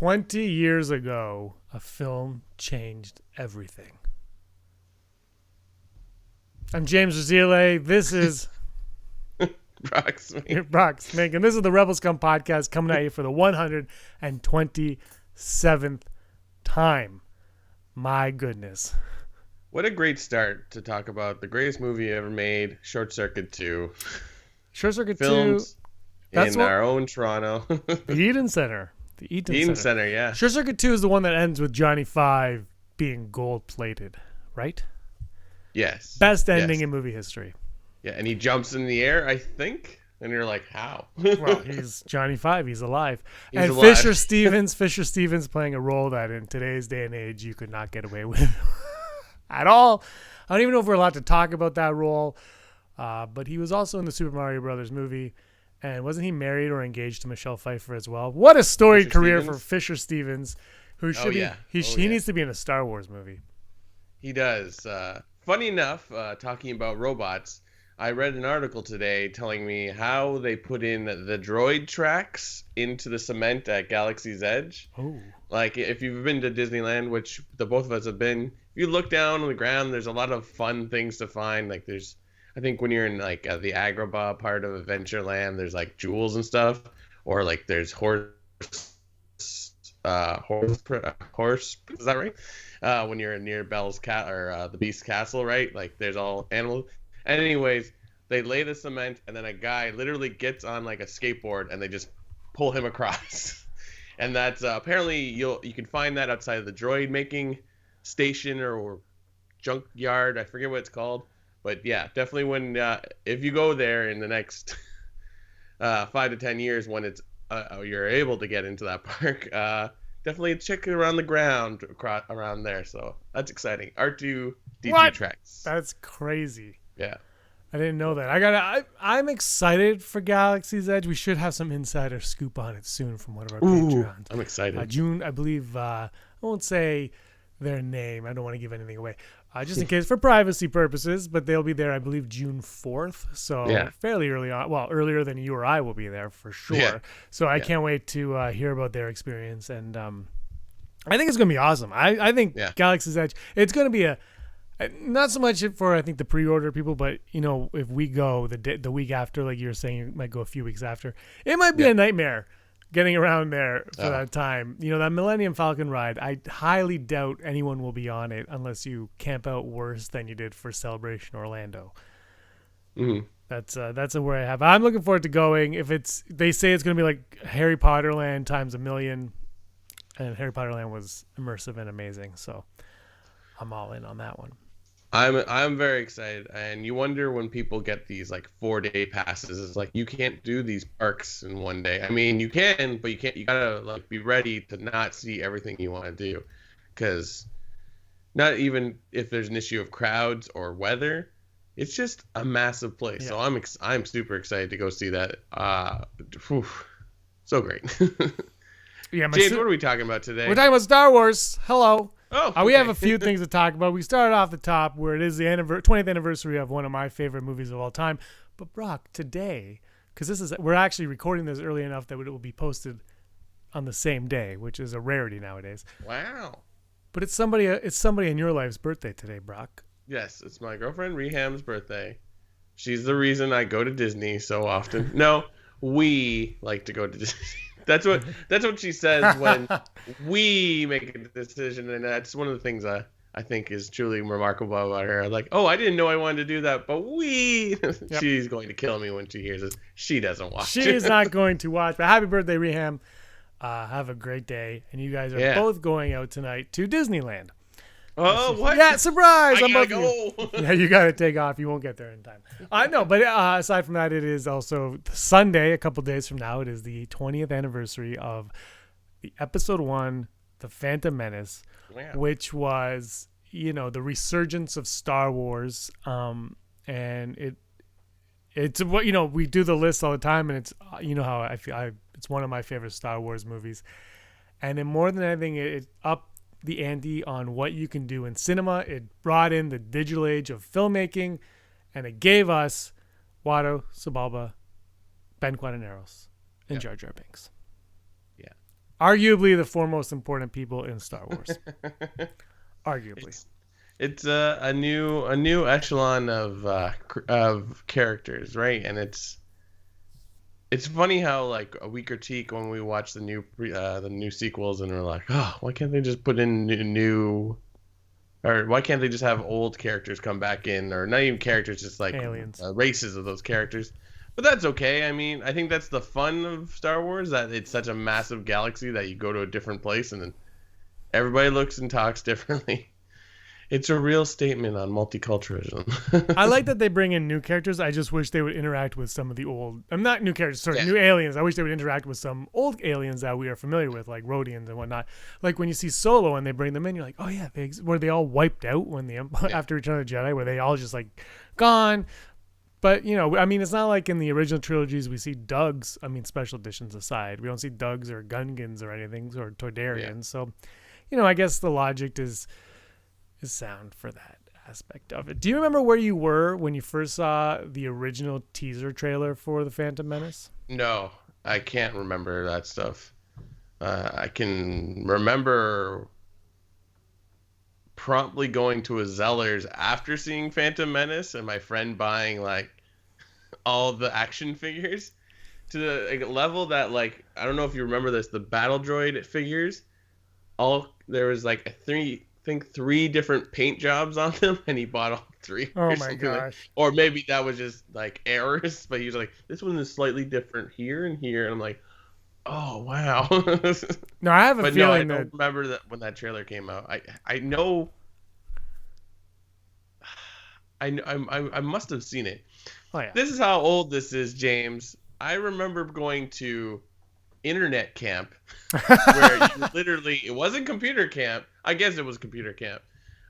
20 years ago, a film changed everything. I'm James Rosile. This is Brock Smink. And this is the Rebel Scum podcast coming at you for the 127th time. My goodness. What a great start to talk about the greatest movie ever made, Short Circuit 2. Short Circuit 2. Filmed in our own Toronto. The Eden Center. The Eden Center, yeah. Short Circuit 2 is the one that ends with Johnny Five being gold-plated, right? Yes. Best ending in movie history. Yeah, and he jumps in the air, I think. And you're like, how? Well, he's Johnny Five. He's alive. He's and alive. Fisher Stevens playing a role that in today's day and age you could not get away with at all. I don't even know if we're allowed to talk about that role. But he was also in the Super Mario Brothers movie. And wasn't he married or engaged to Michelle Pfeiffer as well? What a storied career for Fisher Stevens, who should he needs to be in a Star Wars movie. He does. Funny enough, talking about robots, I read an article today telling me how they put in the droid tracks into the cement at Galaxy's Edge. Oh. Like, if you've been to Disneyland, which the both of us have been, if you look down on the ground, there's a lot of fun things to find. Like, I think when you're in, like, the Agrabah part of Adventureland, there's, like, jewels and stuff. Or, like, there's horse, is that right? When you're near Belle's the Beast's Castle, right? Like, there's all animals. Anyways, they lay the cement, and then a guy literally gets on, like, a skateboard, and they just pull him across. And that's apparently you can find that outside of the droid making station or junkyard. I forget what it's called. But yeah, definitely when if you go there in the next 5 to 10 years when it's you're able to get into that park, definitely check it around the ground around there. So that's exciting. R2-D2 tracks. That's crazy. Yeah. I didn't know that. I'm excited for Galaxy's Edge. We should have some insider scoop on it soon from one of our Patreons. I'm excited. June, I believe. I won't say their name. I don't want to give anything away. Just in case for privacy purposes, but they'll be there, I believe, June 4th. So fairly early on. Well, earlier than you or I will be there for sure. Yeah. So I can't wait to hear about their experience. And I think it's going to be awesome. I think Galaxy's Edge, it's going to be not so much for, I think, the pre-order people, but, you know, if we go the week after, like you were saying, it might go a few weeks after, it might be a nightmare getting around there for that time. You know, that Millennium Falcon ride, I highly doubt anyone will be on it unless you camp out worse than you did for Celebration Orlando. Mm-hmm. That's where I have. I'm looking forward to going. They say it's going to be like Harry Potter Land times a million, and Harry Potter Land was immersive and amazing. So I'm all in on that one. I'm very excited, and you wonder when people get these like 4-day passes. It's like you can't do these parks in one day. I mean, you can, but you can't. You gotta like be ready to not see everything you want to do, because not even if there's an issue of crowds or weather, it's just a massive place. Yeah. So I'm super excited to go see that. So great. Yeah, James, what are we talking about today? We're talking about Star Wars. Hello. Oh, okay. We have a few things to talk about. We started off the top where it is the 20th anniversary of one of my favorite movies of all time. But Brock, today, because we're actually recording this early enough that it will be posted on the same day, which is a rarity nowadays. Wow. But it's somebody in your life's birthday today, Brock. Yes, it's my girlfriend Reham's birthday. She's the reason I go to Disney so often. No, we like to go to Disney. That's what she says when we make a decision, and that's one of the things I think is truly remarkable about her. Like, oh, I didn't know I wanted to do that, but we. Yep. She's going to kill me when she hears this. She doesn't watch. She's not going to watch. But happy birthday, Reham. Have a great day, and you guys are both going out tonight to Disneyland. Oh, what? Yeah, surprise! I gotta go. Yeah, you gotta take off. You won't get there in time. I know, but aside from that, it is also Sunday, a couple days from now. It is the 20th anniversary of the Episode 1, The Phantom Menace, which was, you know, the resurgence of Star Wars. And it's what, you know, we do the list all the time, and it's, you know, how I feel. It's one of my favorite Star Wars movies, and then more than anything, it up the ante on what you can do in cinema. It brought in the digital age of filmmaking, and it gave us Watto, Sebulba, Ben Quaternaros, and Jar Binks. Yeah. Arguably the four most important people in Star Wars. Arguably. It's a new echelon of characters, right? And it's funny how like we critique when we watch the new sequels and we're like, oh, why can't they just put in new or why can't they just have old characters come back in, or not even characters, just like aliens, races of those characters? But that's okay. I mean, I think that's the fun of Star Wars, that it's such a massive galaxy that you go to a different place and then everybody looks and talks differently. It's a real statement on multiculturalism. I like that they bring in new characters. I just wish they would interact with some of the old... I'm not new characters, sorry, new aliens. I wish they would interact with some old aliens that we are familiar with, like Rhodians and whatnot. Like when you see Solo and they bring them in, you're like, oh yeah, were they all wiped out when after Return of the Jedi? Were they all just like gone? But, you know, I mean, it's not like in the original trilogies we see Dugs. I mean, special editions aside. We don't see Dugs or Gungans or anything, or Toydarians. Yeah. So, you know, I guess the logic is sound for that aspect of it. Do you remember where you were when you first saw the original teaser trailer for The Phantom Menace? No, I can't remember that stuff. I can remember promptly going to a Zeller's after seeing Phantom Menace and my friend buying like all the action figures to the level that, like, I don't know if you remember this, the battle droid figures, there was like three different paint jobs on them, and he bought all three. Oh my gosh. Or maybe that was just like errors, but he was like, this one is slightly different here and here, and I'm like, oh wow. No, I have a feeling I don't remember that when that trailer came out. I know I must have seen it. Oh yeah. This is how old this is, James. I remember going to internet camp where you literally, it wasn't computer camp. I guess it was computer camp,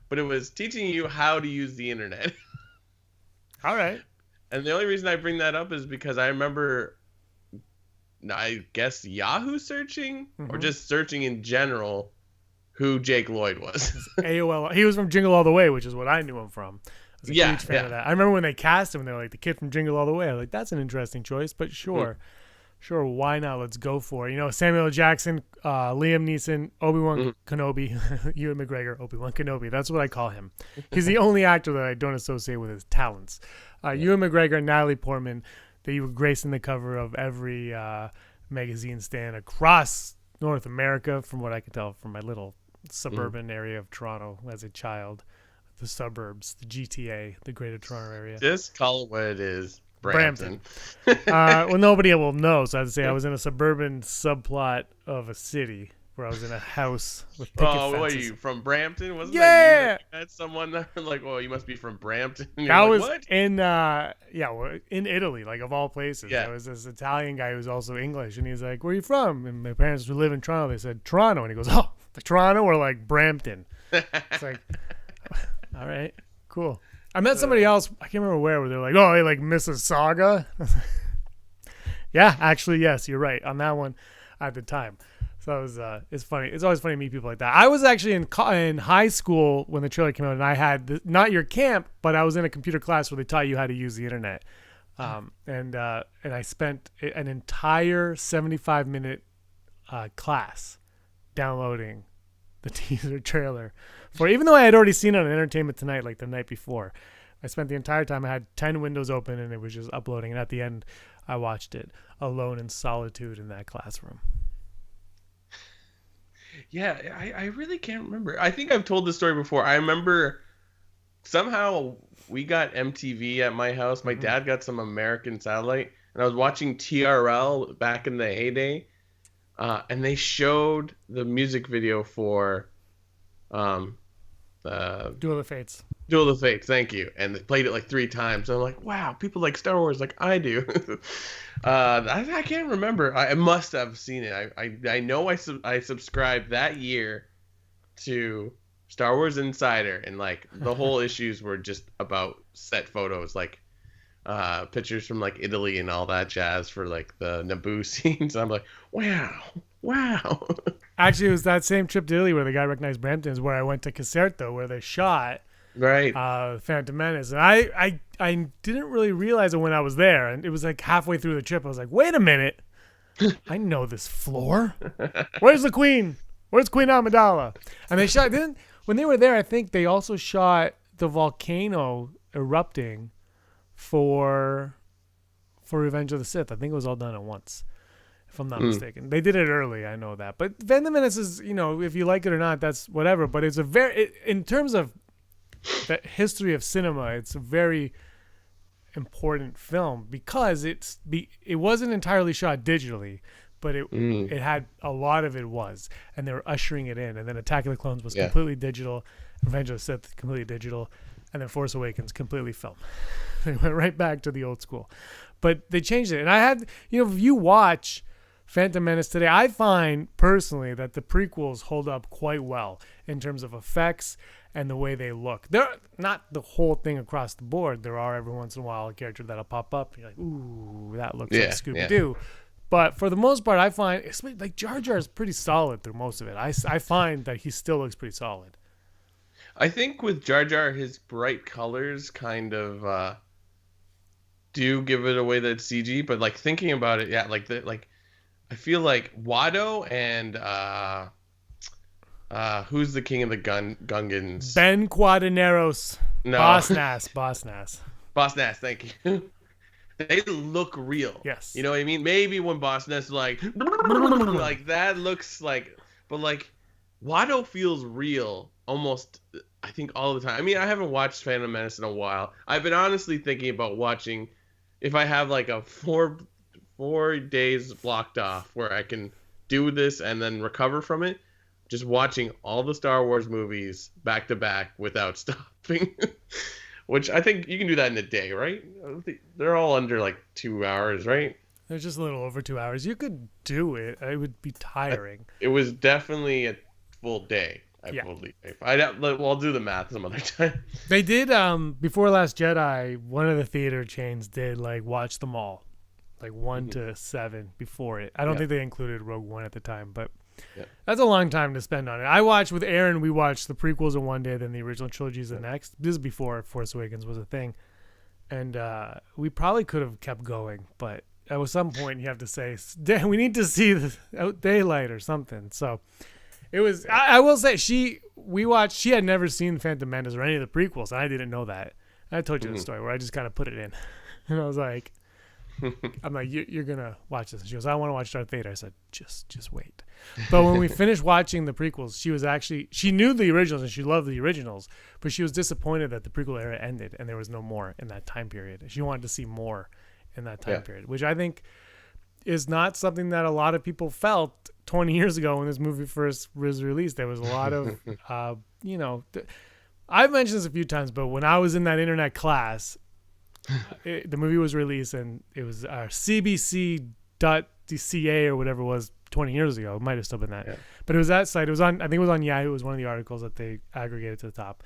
but it was teaching you how to use the internet. All right. And the only reason I bring that up is because I remember, I guess, Yahoo searching or just searching in general who Jake Lloyd was. AOL. He was from Jingle All the Way, which is what I knew him from. I was a huge fan of that. I remember when they cast him, they were like, the kid from Jingle All the Way. I was like, that's an interesting choice, but sure. Sure, why not? Let's go for it. You know, Samuel L. Jackson, Liam Neeson, Obi-Wan Kenobi, Ewan McGregor, Obi-Wan Kenobi. That's what I call him. He's the only actor that I don't associate with his talents. Ewan McGregor and Natalie Portman, they were gracing the cover of every magazine stand across North America, from what I can tell from my little suburban area of Toronto as a child. The suburbs, the GTA, the Greater Toronto Area. Just call it what it is. Brampton. Well, nobody will know, so I'd say I was in a suburban subplot of a city where I was in a house with picket fences. What are you, from Brampton? Wasn't that you had someone that were like, oh, you must be from Brampton? That was what? In Italy, like, of all places. Yeah. There was this Italian guy who was also English, and he's like, where are you from? And my parents who live in Toronto, they said Toronto, and he goes, oh, like Toronto or like Brampton? It's like, all right, cool. I met somebody else, I can't remember where they're like, oh, hey, like Mississauga? Yeah, actually, yes, you're right on that one at the time. So it was, it's funny. It's always funny to meet people like that. I was actually in high school when the trailer came out, and I had, not your camp, but I was in a computer class where they taught you how to use the internet. And I spent an entire 75-minute class downloading the teaser trailer for, even though I had already seen it on Entertainment Tonight like the night before. I spent the entire time, I had 10 windows open and it was just uploading, and at the end I watched it alone in solitude in that classroom. Yeah, I really can't remember. I think I've told this story before. I remember somehow we got MTV at my house. My dad got some American satellite, and I was watching TRL back in the heyday, and they showed the music video for Duel of the Fates. Duel of the Fates, thank you. And they played it like 3 times. And I'm like, wow, people like Star Wars like I do. I can't remember. I must have seen it. I know I subscribed that year to Star Wars Insider, and like the whole issues were just about set photos, like pictures from like Italy and all that jazz for like the Naboo scenes. I'm like, wow. Actually, it was that same trip to Italy where the guy recognized Brampton, is where I went to Caserta, where they shot Phantom Menace. And I didn't really realize it when I was there, and it was like halfway through the trip I was like, wait a minute, I know this floor. Where's the queen? Where's Queen Amidala? And they shot. Then when they were there, I think they also shot the volcano erupting for Revenge of the Sith. I think it was all done at once, if I'm not mistaken. They did it early, I know that. But Phantom Menace is, if you like it or not, that's whatever. But it's in terms of the history of cinema, it's a very important film because it wasn't entirely shot digitally, but it had a lot of it was, and they were ushering it in. And then Attack of the Clones was completely digital, Revenge of the Sith completely digital, and then Force Awakens completely film. They went right back to the old school, but they changed it. And I had, if you watch Phantom Menace today, I find personally that the prequels hold up quite well in terms of effects and the way they look. They're not the whole thing across the board. There are every once in a while a character that'll pop up and you're like, ooh, that looks like Scooby-Doo. Yeah. But for the most part, I find it's like Jar Jar is pretty solid through most of it. I find that he still looks pretty solid. I think with Jar Jar, his bright colors kind of do give it away that it's CG. But like thinking about it, I feel like Watto and who's the king of the Gungans? Ben Quadinaros. No. Boss Nass. Boss Nass, thank you. They look real. Yes. You know what I mean? Maybe when Boss Nass like that looks like, but like Watto feels real almost, I think, all the time. I mean, I haven't watched Phantom Menace in a while. I've been honestly thinking about watching, if I have like a four days blocked off where I can do this and then recover from it, just watching all the Star Wars movies back to back without stopping. Which I think you can do that in a day, right? They're all under like 2 hours, right? They're just a little over 2 hours. You could do it. It would be tiring. It was definitely a full day. I'll do the math some other time. They did, before Last Jedi, one of the theater chains did like watch them all, like 1 to 7 before it. I don't think they included Rogue One at the time, but that's a long time to spend on it. I watched with Aaron, we watched the prequels in one day, then the original trilogies the next. This is before Force Awakens was a thing. And we probably could have kept going, but at some point you have to say, we need to see the daylight or something. So it was, I will say, she had never seen Phantom Menace or any of the prequels, and I didn't know that. And I told you the story where I just kind of put it in. And I was like, I'm like, you're going to watch this. And she goes, I want to watch Darth Vader. I said, just wait. But when we finished watching the prequels, she knew the originals and she loved the originals, but she was disappointed that the prequel era ended and there was no more in that time period. She wanted to see more in that time period, which I think is not something that a lot of people felt 20 years ago when this movie first was released. There was a lot of, I've mentioned this a few times, but when I was in that internet class, the movie was released and it was cbc.ca or whatever it was 20 years ago. It might have still been that. Yeah. But it was that site. It was on, I think it was on Yahoo. It was one of the articles that they aggregated to the top.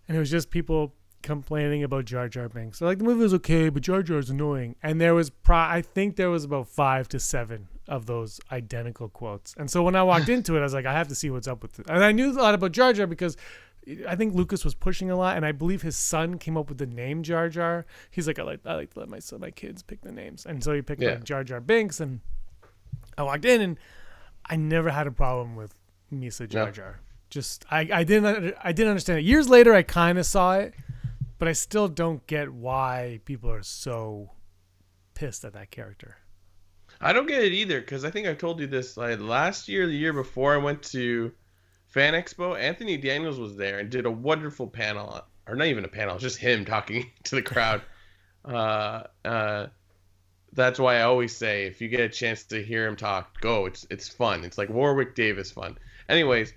And it was just people complaining about Jar Binks. So like the movie was okay, but Jar Jar's annoying. And there was, I think there was about 5 to 7 of those identical quotes. And so when I walked into it, I was like, I have to see what's up with it. And I knew a lot about Jar Jar because I think Lucas was pushing a lot, and I believe his son came up with the name Jar Jar. He's like, I like to let my kids pick the names, and so he picked like Jar Binks. And I walked in, and I never had a problem with Misa Jar Jar. Just I didn't understand it. Years later, I kind of saw it, but I still don't get why people are so pissed at that character. I don't get it either, because I think I told you this last year, the year before I went to Fan Expo. Anthony Daniels was there and did a wonderful panel, or not even a panel, just him talking to the crowd. That's why I always say, if you get a chance to hear him talk, go. It's fun. It's like Warwick Davis fun. Anyways,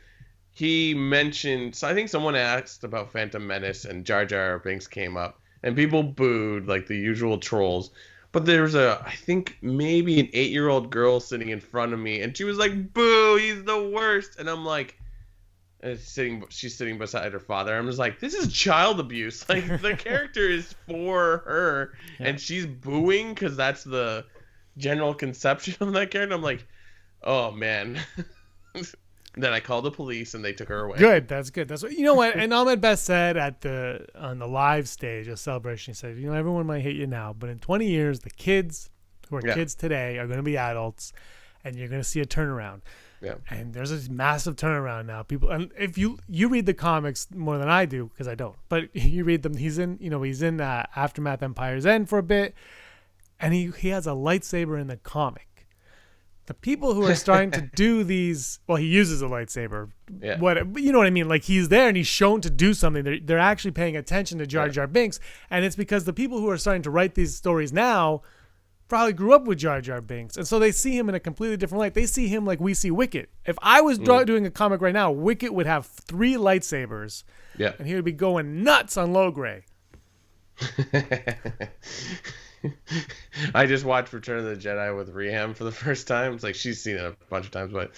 he mentioned, so I think someone asked about Phantom Menace and Jar Binks came up, and people booed like the usual trolls. But there was I think maybe an 8-year-old girl sitting in front of me, and she was like, "Boo! He's the worst!" And I'm like, she's sitting beside her father. I'm just like, this is child abuse. Like the character is for her, and she's booing because that's the general conception of that character. I'm like, oh man. Then I called the police and they took her away. Good, that's good. That's what, you know what. And Ahmed Best said on the live stage of Celebration, he said, everyone might hate you now, but in 20 years, the kids who are kids today are going to be adults, and you're going to see a turnaround. Yeah. And there's this massive turnaround now. People, and if you read the comics more than I do, because I don't, but you read them. He's in Aftermath Empire's End for a bit, and he has a lightsaber in the comic. The people who are starting to do these, well, he uses a lightsaber. Yeah. You know what I mean? Like, he's there and he's shown to do something. They're actually paying attention to Jar Binks, and it's because the people who are starting to write these stories now probably grew up with Jar Binks, and so they see him in a completely different light. They see him like we see Wicket. If I was doing a comic right now, Wicket would have 3 lightsabers, and he would be going nuts on Logray. I just watched Return of the Jedi with Reham for the first time. It's like she's seen it a bunch of times, but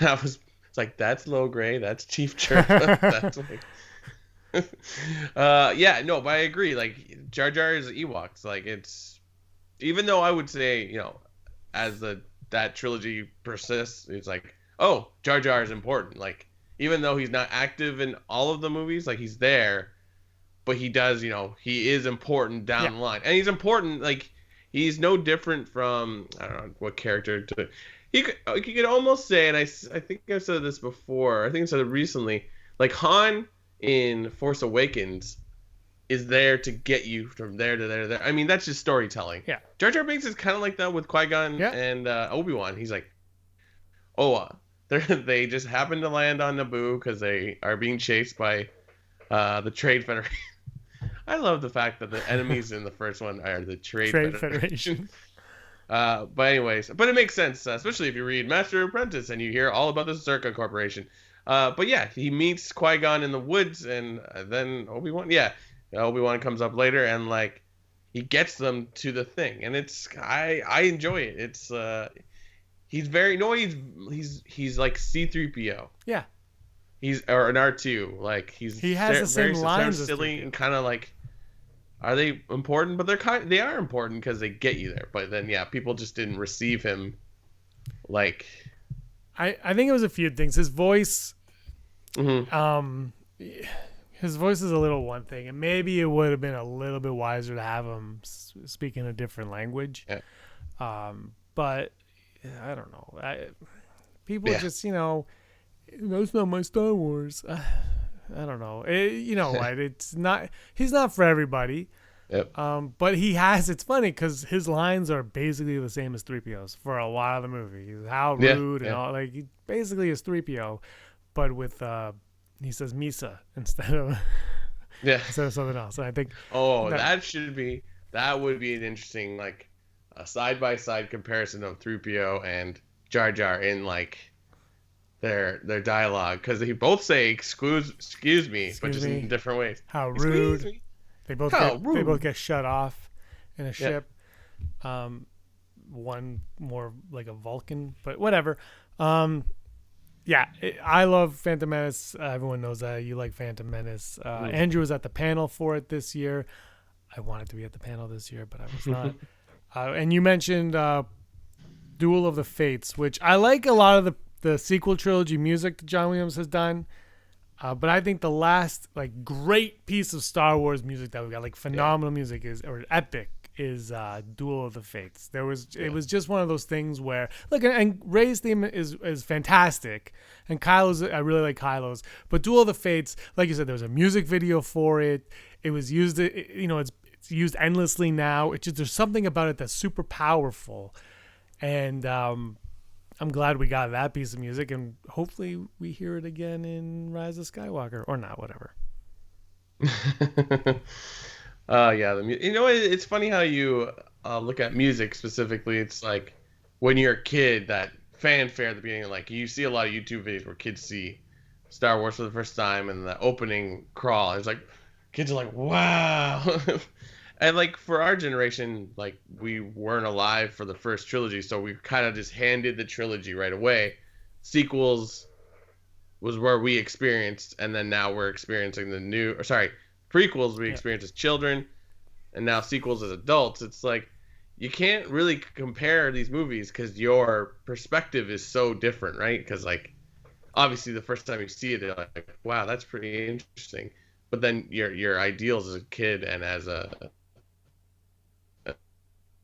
it's like, that's Logray, that's Chief Church. That's like, but I agree. Like, Jar Jar is Ewoks. Like, it's, even though I would say, as that trilogy persists, it's like, oh, Jar Jar is important. Like, even though he's not active in all of the movies, like, he's there. But he does, he is important down the line. And he's important, like, he's no different from, I don't know what character you could almost say, and I think I've said this before, I think I said it recently, like, Han in Force Awakens is there to get you from there to there to there. I mean, that's just storytelling. Yeah. Jar Jar Binks is kind of like that with Qui-Gon and Obi-Wan. He's like, they just happen to land on Naboo because they are being chased by the Trade Federation. I love the fact that the enemies in the first one are the Trade Federation. But it makes sense, especially if you read Master Apprentice and you hear all about the Circa Corporation. But yeah, he meets Qui-Gon in the woods, and then Obi-Wan. Yeah, Obi-Wan comes up later, and like, he gets them to the thing, and it's I enjoy it. It's he's very he's like C-3PO. Yeah. Or an R2, like he has the same lines as silly and kind of like, are they important? But they are important because they get you there. But then people just didn't receive him. Like, I think it was a few things. His voice, his voice is a little one thing, and maybe it would have been a little bit wiser to have him speaking a different language. Yeah. But I don't know. People just that's not my Star Wars. I don't know. What? It's not. He's not for everybody. Yep. But he has. It's funny because his lines are basically the same as 3PO's for a lot of the movie. He's how rude and all. Like, he basically is 3PO, but with he says Misa instead of something else. And I think that would be an interesting, like, a side by side comparison of 3PO and Jar Jar in like their dialogue, because they both say excuse me, but just in different ways. How rude. They both get shut off in a ship. One more like a Vulcan, but whatever. I love Phantom Menace. Everyone knows that you like Phantom Menace. Andrew was at the panel for it this year. I wanted to be at the panel this year, but I was not. And you mentioned Duel of the Fates, which I like a lot of the sequel trilogy music that John Williams has done. But I think the last like great piece of Star Wars music that we got, like phenomenal music, or epic, is Duel of the Fates. It was just one of those things where, look, and Rey's theme is fantastic, and Kylo's, I really like Kylo's, but Duel of the Fates, like you said, there was a music video for it. It was used, it's used endlessly now. It's just, there's something about it that's super powerful, and I'm glad we got that piece of music, and hopefully we hear it again in Rise of Skywalker, or not, whatever. It's funny how you look at music specifically. It's like when you're a kid, that fanfare at the beginning, like you see a lot of YouTube videos where kids see Star Wars for the first time, and the opening crawl, it's like kids are like, wow. And like for our generation, like we weren't alive for the first trilogy, so we kind of just handed the trilogy right away. Sequels was where we experienced, and then now we're experiencing prequels we experienced as children, and now sequels as adults. It's like you can't really compare these movies because your perspective is so different, right? Because like obviously the first time you see it, you're like, wow, that's pretty interesting. But then your ideals as a kid and as a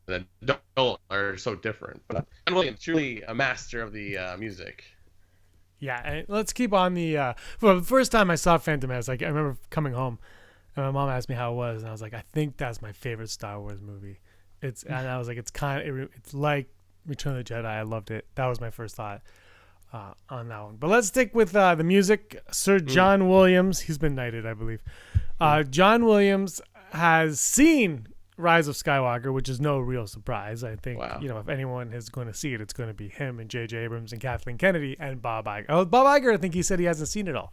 adult are so different. But John Williams truly a master of the music. Yeah, and let's keep on the. Well, the first time I saw Phantom Menace, like I remember coming home, and my mom asked me how it was, and I was like, I think that's my favorite Star Wars movie. And I was like, it's like Return of the Jedi. I loved it. That was my first thought on that one. But let's stick with the music. Sir John Williams, he's been knighted, I believe. John Williams has seen Rise of Skywalker, which is no real surprise. I think, if anyone is going to see it, it's going to be him and J.J. Abrams and Kathleen Kennedy and Bob Iger. Oh, Bob Iger, I think he said he hasn't seen it all.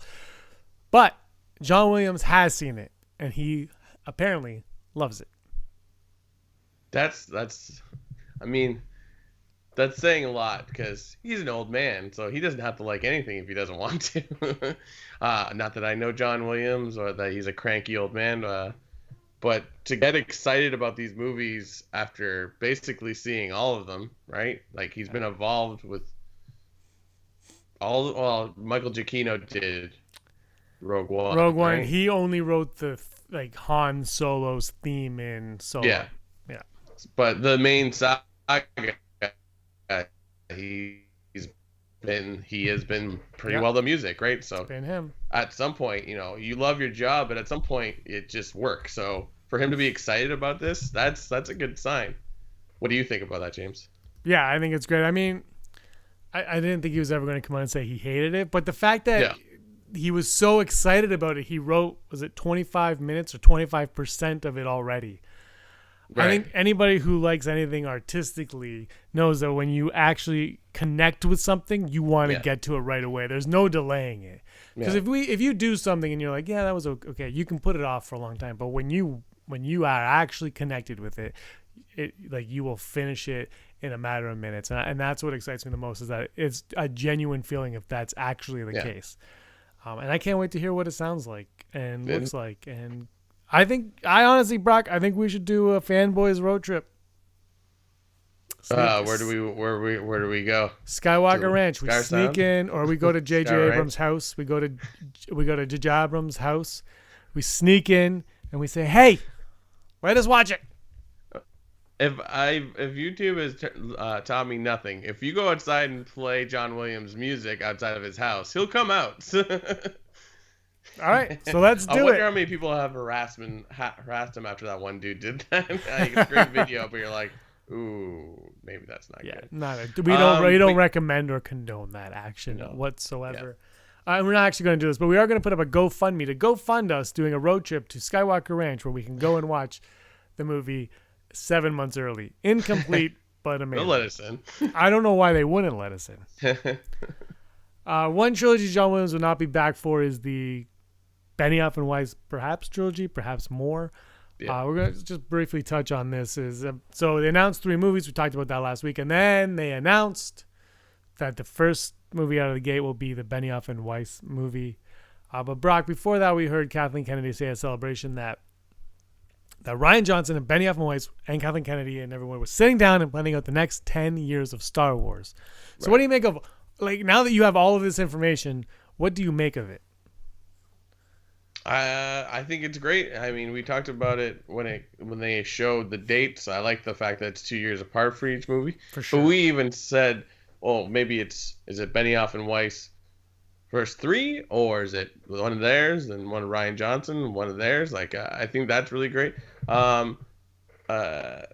But John Williams has seen it, and he apparently loves it. That's saying a lot because he's an old man, so he doesn't have to like anything if he doesn't want to. Not that I know John Williams or that he's a cranky old man, but to get excited about these movies after basically seeing all of them, right? Like he's been involved with all. Well, Michael Giacchino did Rogue One. Right? He only wrote the Han Solo's theme in Solo. Yeah. But the main saga, he has been pretty well the music, right? So it's been him. At some point, you love your job, but at some point it just works. So for him to be excited about this, that's a good sign. What do you think about that, James? Yeah, I think it's great. I mean, I didn't think he was ever going to come out and say he hated it, but the fact that he was so excited about it, he wrote, was it 25 minutes or 25% of it already? Right. I think anybody who likes anything artistically knows that when you actually connect with something, you want to get to it right away. There's no delaying it. Because if you do something and you're like, yeah, that was okay, you can put it off for a long time. But when you are actually connected with it, you will finish it in a matter of minutes. And that's what excites me the most, is that it's a genuine feeling if that's actually the case. And I can't wait to hear what it sounds like and looks like. And I honestly, Brock, I think we should do a fanboys road trip. Where do we go? Skywalker Ranch. We sneak in, or we go to J.J. Abrams' house. We go to J.J. Abrams' house. We sneak in and we say, "Hey, let us watch it." If YouTube has taught me nothing, if you go outside and play John Williams' music outside of his house, he'll come out. All right, so let's do it. I wonder how many people have harassed him after that one dude did that. It's a great video, but you're like, ooh, maybe that's not good. We don't recommend or condone that action whatsoever. We're not actually going to do this, but we are going to put up a GoFundMe to GoFund us doing a road trip to Skywalker Ranch where we can go and watch the movie 7 months early. Incomplete, but amazing. They'll let us in. I don't know why they wouldn't let us in. One trilogy John Williams will not be back for is the Benioff and Weiss perhaps trilogy, perhaps more. We're going to just briefly touch on this. So they announced 3 movies. We talked about that last week. And then they announced that the first movie out of the gate will be the Benioff and Weiss movie. But Brock, before that, we heard Kathleen Kennedy say at Celebration that Rian Johnson and Benioff and Weiss and Kathleen Kennedy and everyone were sitting down and planning out the next 10 years of Star Wars. So what do you make of, now that you have all of this information, what do you make of it? I think it's great. I mean, we talked about it when they showed the dates. I like the fact that it's 2 years apart for each movie. For sure. But we even said, well, maybe is it Benioff and Weiss first 3, or is it one of theirs and one of Rian Johnson and one of theirs? I think that's really great. I'm like,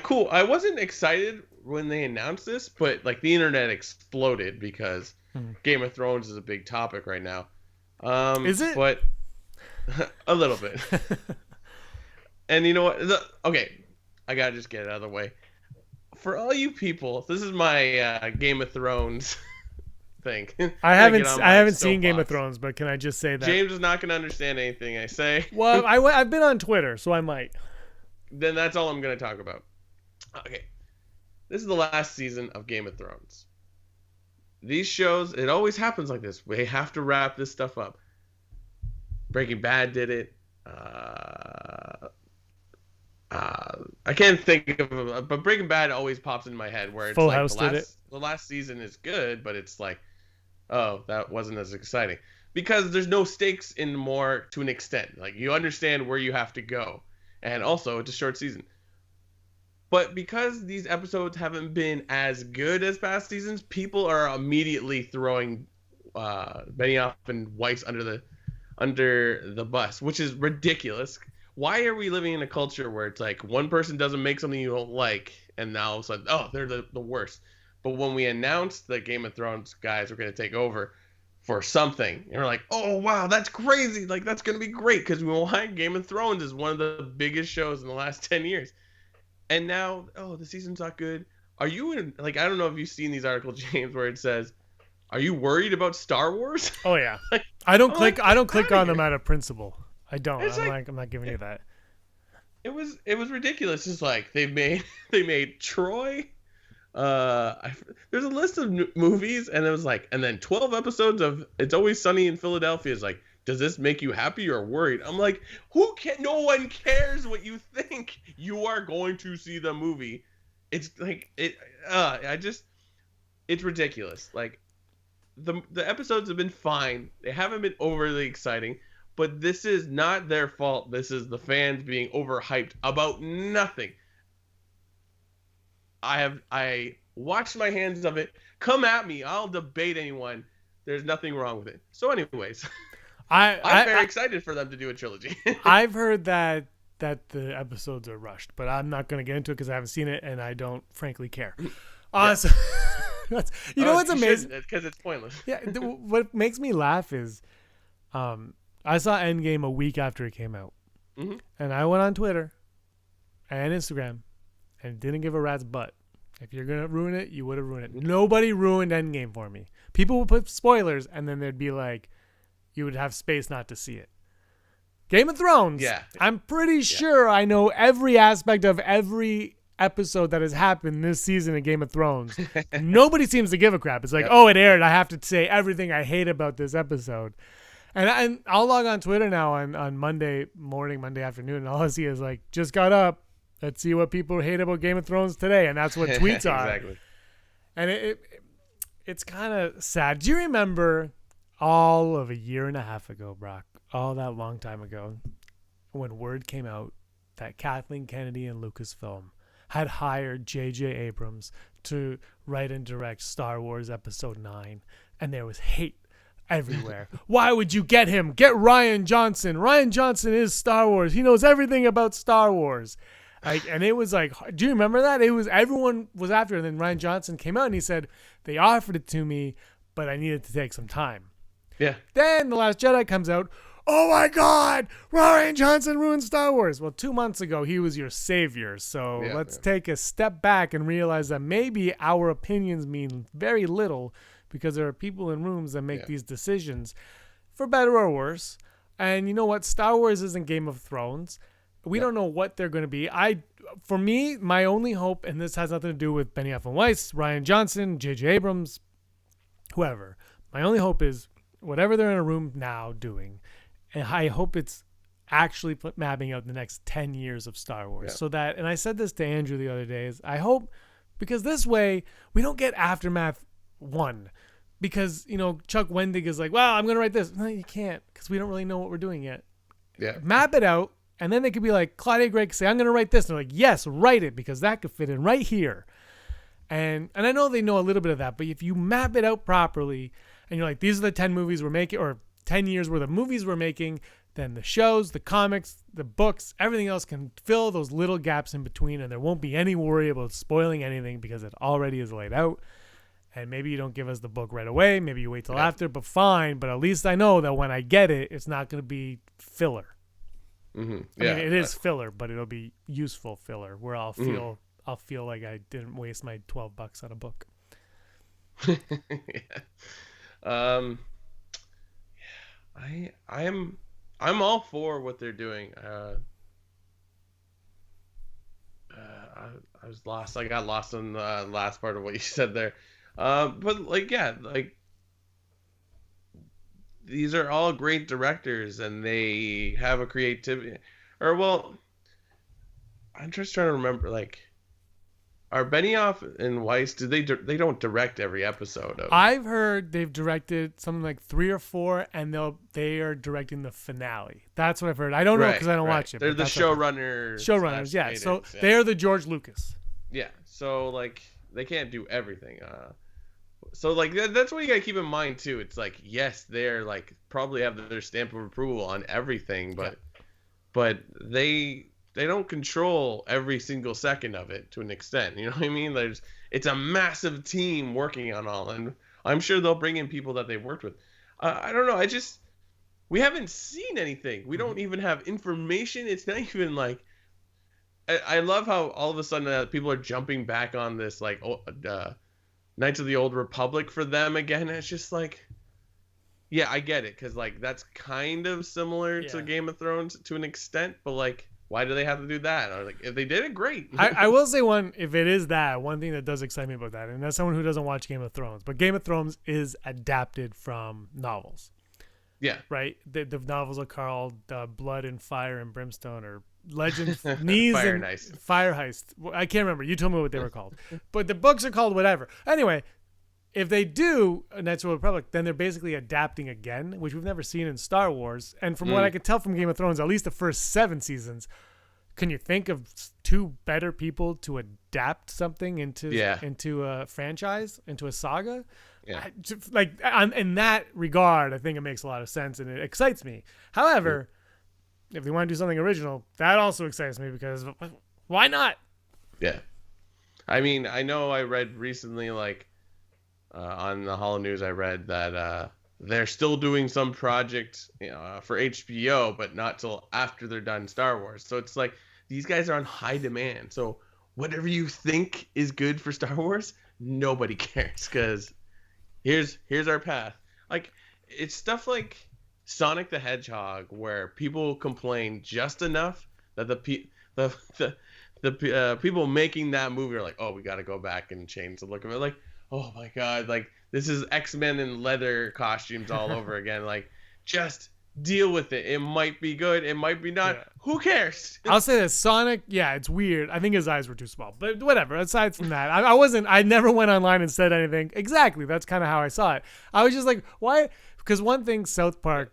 cool. I wasn't excited when they announced this, but the internet exploded because Game of Thrones is a big topic right now. Is it? But a little bit. And you know what? Okay, I gotta just get it out of the way. For all you people, this is my Game of Thrones thing. I haven't seen Game of Thrones, but can I just say that James is not gonna understand anything I say. Well, I've been on Twitter, so I might. Then that's all I'm gonna talk about. Okay, this is the last season of Game of Thrones. These shows, it always happens like this. We have to wrap this stuff up. Breaking Bad did it. I can't think of, but Breaking Bad always pops in my head where it's Full House did it. The last season is good, but it's like, oh, that wasn't as exciting because there's no stakes in more to an extent. You understand where you have to go, and also it's a short season. But because these episodes haven't been as good as past seasons, people are immediately throwing Benioff and Weiss under the bus, which is ridiculous. Why are we living in a culture where it's like one person doesn't make something you don't like, and now all of a sudden, oh, they're the worst. But when we announced that Game of Thrones guys were going to take over for something, and we're like, oh wow, that's crazy! Like that's going to be great because we want Game of Thrones is one of the biggest shows in the last 10 years. And now, oh, the season's not good. Are you in, like, I don't know if you've seen these articles, James, where it says, are you worried about Star Wars? Oh yeah. Like, I don't click on them here. out of principle. I don't. It's I'm not giving you that. It was ridiculous. It's like they made Troy. There's a list of movies, and it was like, and then 12 episodes of It's Always Sunny in Philadelphia is like, does this make you happy or worried? I'm like, no one cares what you think. You are going to see the movie. It's like it's ridiculous. Like the episodes have been fine. They haven't been overly exciting, but this is not their fault. This is the fans being overhyped about nothing. I washed my hands of it. Come at me. I'll debate anyone. There's nothing wrong with it. So anyways, I'm very excited for them to do a trilogy. I've heard that the episodes are rushed, but I'm not going to get into it because I haven't seen it and I don't frankly care. So you know what's amazing? Because it's pointless. Yeah, what makes me laugh is I saw Endgame a week after it came out. Mm-hmm. And I went on Twitter and Instagram and didn't give a rat's butt. If you're going to ruin it, you would have ruined it. Nobody ruined Endgame for me. People would put spoilers, and then there'd be like, you would have space not to see it. Game of Thrones. Yeah. I'm pretty sure I know every aspect of every episode that has happened this season of Game of Thrones. Nobody seems to give a crap. It's like, oh, it aired. I have to say everything I hate about this episode. And I'll log on Twitter now on Monday morning, Monday afternoon, and all I see is like, just got up. Let's see what people hate about Game of Thrones today. And that's what tweets are. Exactly. And it's kind of sad. Do you remember all of a year and a half ago, Brock, all that long time ago, when word came out that Kathleen Kennedy and Lucasfilm had hired J.J. Abrams to write and direct Star Wars Episode 9, and there was hate everywhere. Why would you get him? Get Rian Johnson. Rian Johnson is Star Wars. He knows everything about Star Wars. And it was like, do you remember that? Everyone was after it, and then Rian Johnson came out and he said, they offered it to me, but I needed to take some time. Yeah. Then The Last Jedi comes out. Oh my God, Rian Johnson ruined Star Wars. Well, 2 months ago, he was your savior. So let's take a step back and realize that maybe our opinions mean very little because there are people in rooms that make these decisions for better or worse. And you know what? Star Wars isn't Game of Thrones. We don't know what they're going to be. For me, my only hope, and this has nothing to do with Benioff and Weiss, Rian Johnson, J.J. Abrams, whoever. My only hope is whatever they're in a room now doing, and I hope it's actually mapping out the next 10 years of Star Wars. So that, and I said this to Andrew the other day, is I hope, because this way we don't get Aftermath 1. Because, Chuck Wendig is like, well, I'm going to write this. No, you can't, because we don't really know what we're doing yet. Yeah. Map it out. And then they could be like, Claudia Gray could say, I'm going to write this. And they're like, yes, write it, because that could fit in right here. And I know they know a little bit of that, but if you map it out properly and you're like, these are the 10 movies we're making, or 10 years worth of movies we're making, then the shows, the comics, the books, everything else can fill those little gaps in between, and there won't be any worry about spoiling anything because it already is laid out. And maybe you don't give us the book right away. Maybe you wait till after, but fine. But at least I know that when I get it, it's not going to be filler. Mm-hmm. I mean, it is filler, but it'll be useful filler where I'll feel like I didn't waste my $12 on a book. I'm all for what they're doing. I was lost. I got lost in the last part of what you said there. But these are all great directors, and they have a creativity. I'm just trying to remember. Are Benioff and Weiss, they don't direct every episode of? I've heard they've directed something like 3 or 4, and they are directing the finale. That's what I've heard. I don't know because I don't watch it. They're the showrunners. Yeah. So they're the George Lucas. Yeah. So like they can't do everything. So like that's what you gotta keep in mind too. It's like yes, they're like probably have their stamp of approval on everything, but they don't control every single second of it to an extent. You know what I mean? It's a massive team working on all, and I'm sure they'll bring in people that they've worked with. I don't know. We haven't seen anything. We don't even have information. It's not even like. I love how all of a sudden people are jumping back on this like Knights of the Old Republic for them again. It's just like, yeah, I get it because like that's kind of similar to Game of Thrones to an extent, but like. Why do they have to do that? Or like, if they did it, great. I will say one thing that does excite me about that, and that's someone who doesn't watch Game of Thrones, but Game of Thrones is adapted from novels. Yeah. Right? The novels are called Blood and Fire and Brimstone, or Legend, Knees Fire and Heist. Fire Heist. I can't remember. You told me what they were called. But the books are called whatever. Anyway, if they do Knights of the Republic, then they're basically adapting again, which we've never seen in Star Wars. And from what I could tell from Game of Thrones, at least the first 7 seasons, can you think of 2 better people to adapt something into a franchise, into a saga? Yeah. In that regard, I think it makes a lot of sense and it excites me. However, if they want to do something original, that also excites me because why not? Yeah. I mean, I know I read recently, like, on the Holo News, I read that they're still doing some project for HBO, but not till after they're done Star Wars. So it's like these guys are on high demand. So whatever you think is good for Star Wars, nobody cares because here's our path. Like it's stuff like Sonic the Hedgehog where people complain just enough that the people making that movie are like, oh, we got to go back and change the look of it. Like, oh my God, like this is X-Men in leather costumes all over again. Like, just deal with it. It might be good. It might be not. Yeah. Who cares? I'll say this. Sonic, yeah, it's weird. I think his eyes were too small. But whatever. Aside from that, I never went online and said anything. Exactly. That's kind of how I saw it. I was just like, why? Because one thing South Park,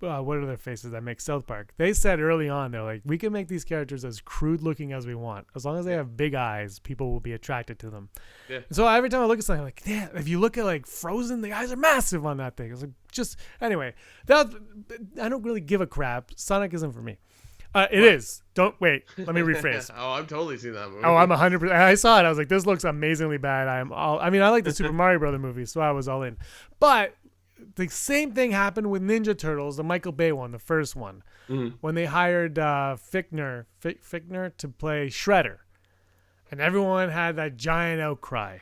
what are their faces that make South Park? They said early on, they're like, we can make these characters as crude looking as we want. As long as they have big eyes, people will be attracted to them. Yeah. So every time I look at something, I'm like, yeah, if you look at like Frozen, the eyes are massive on that thing. It's like, just, anyway, I don't really give a crap. Sonic isn't for me. It is. Don't wait. Let me rephrase. Oh, I've totally seen that movie. Oh, I'm 100%. I saw it. I was like, this looks amazingly bad. I like the Super Mario Brother movie, so I was all in. But the same thing happened with Ninja Turtles, the Michael Bay one, the first one, when they hired Fichtner to play Shredder, and everyone had that giant outcry.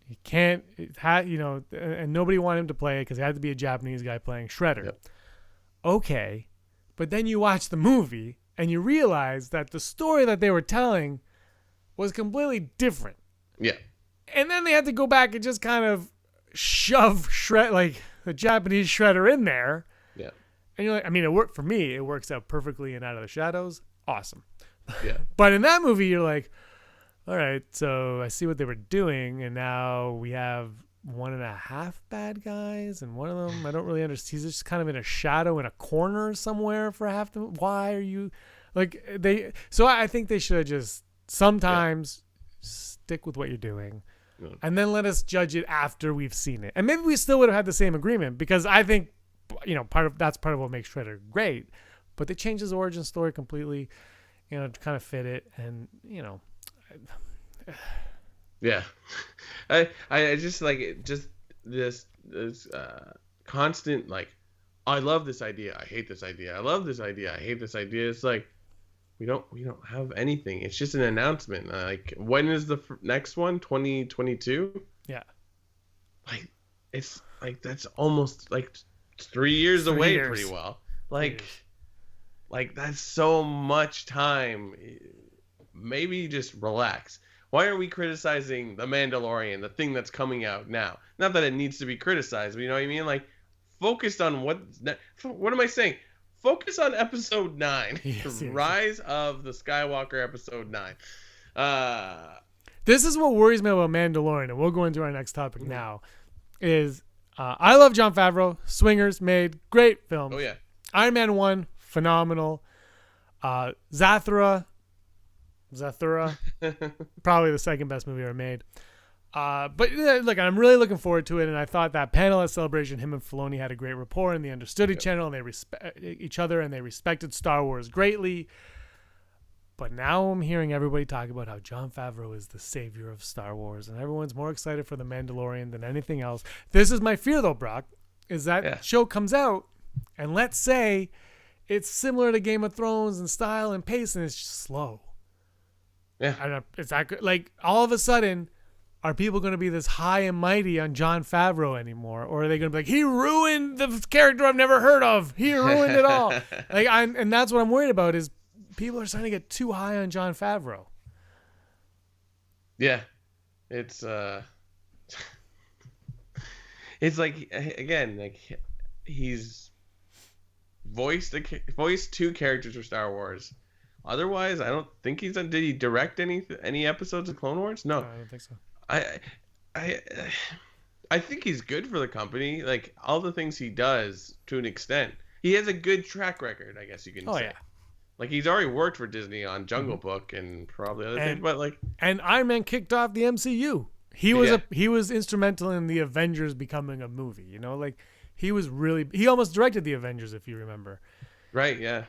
He can't, and nobody wanted him to play it because it had to be a Japanese guy playing Shredder. Yep. Okay, but then you watch the movie and you realize that the story that they were telling was completely different. Yeah, and then they had to go back and just kind of shove the Japanese Shredder in there. Yeah. And you're like, I mean, it worked for me. It works out perfectly in Out of the Shadows. Awesome. Yeah. But in that movie, you're like, all right, so I see what they were doing, and now we have 1.5 bad guys, and one of them I don't really understand. He's just kind of in a shadow in a corner somewhere for half the. Why are you like they? So I think they should just sometimes stick with what you're doing. And then let us judge it after we've seen it. And maybe we still would have had the same agreement because I think, that's part of what makes Shredder great. But they changed his origin story completely, to kind of fit it. And, Yeah. I just like it, just this constant, like, I love this idea. I hate this idea. I love this idea. I hate this idea. It's like, we don't have anything. It's just an announcement. Like, when is the next one? 2022? Yeah. Like, it's like that's almost like 3 years away. Pretty well. Like that's so much time. Maybe just relax. Why are we criticizing The Mandalorian, the thing that's coming out now? Not that it needs to be criticized, but you know what I mean? Like, focused on what am I saying? Focus on episode 9, Rise of the Skywalker, episode 9. This is what worries me about Mandalorian, and we'll go into our next topic now, is I love Jon Favreau. Swingers made great films. Oh, yeah. Iron Man 1, phenomenal. Zathura, probably the second best movie ever made. But look, I'm really looking forward to it, and I thought that panel at Celebration, him and Filoni had a great rapport, and they understood each other, and they respect each other, and they respected Star Wars greatly. But now I'm hearing everybody talk about how Jon Favreau is the savior of Star Wars, and everyone's more excited for The Mandalorian than anything else. This is my fear, though, Brock, is that show comes out, and let's say it's similar to Game of Thrones in style and pace, and it's just slow. Yeah. I don't know, it's that good. Like, all of a sudden, are people going to be this high and mighty on Jon Favreau anymore? Or are they going to be like, he ruined the character I've never heard of. He ruined it all. And that's what I'm worried about is people are starting to get too high on Jon Favreau. Yeah. It's it's like, again, like he's voiced two characters for Star Wars. Otherwise, I don't think he's done. Did he direct any episodes of Clone Wars? No, I don't think so. I think he's good for the company. Like all the things he does, to an extent, he has a good track record. I guess you can say. Yeah. Like he's already worked for Disney on Jungle Book and probably other things, but like. And Iron Man kicked off the MCU. He was instrumental in the Avengers becoming a movie. You know, like he almost directed the Avengers, if you remember. Right. Yeah.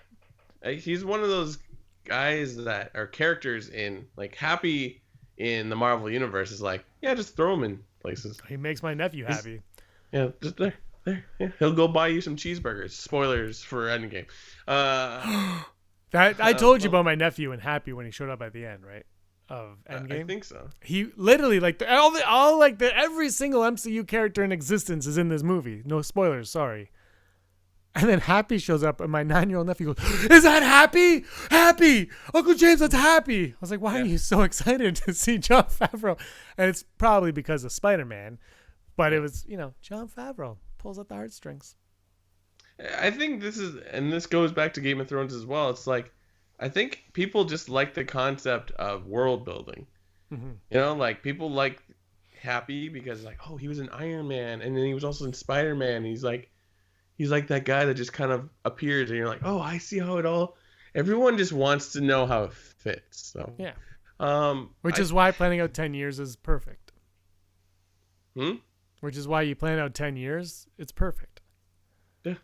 He's one of those guys that are characters in like Happy in the Marvel universe is like, yeah, just throw him in places. He makes my nephew happy. Yeah, just there. Yeah. He'll go buy you some cheeseburgers. Spoilers for Endgame. I told you about my nephew and Happy when he showed up at the end, right? Of Endgame. I think so. He literally every single MCU character in existence is in this movie. No spoilers, sorry. And then Happy shows up, and my 9-year-old nephew goes, "Is that Happy? Happy! Uncle James, that's Happy!" I was like, "Why are you so excited to see Jon Favreau?" And it's probably because of Spider-Man, but it was, Jon Favreau pulls at the heartstrings. I think this goes back to Game of Thrones as well. It's like, I think people just like the concept of world building. Mm-hmm. Like people like Happy because like, oh, he was in Iron Man, and then he was also in Spider-Man. He's like that guy that just kind of appears, and you're like, oh, I see how it all. Everyone just wants to know how it fits. So yeah, which is why planning out 10 years is perfect. Which is why you plan out 10 years. It's perfect. Yeah,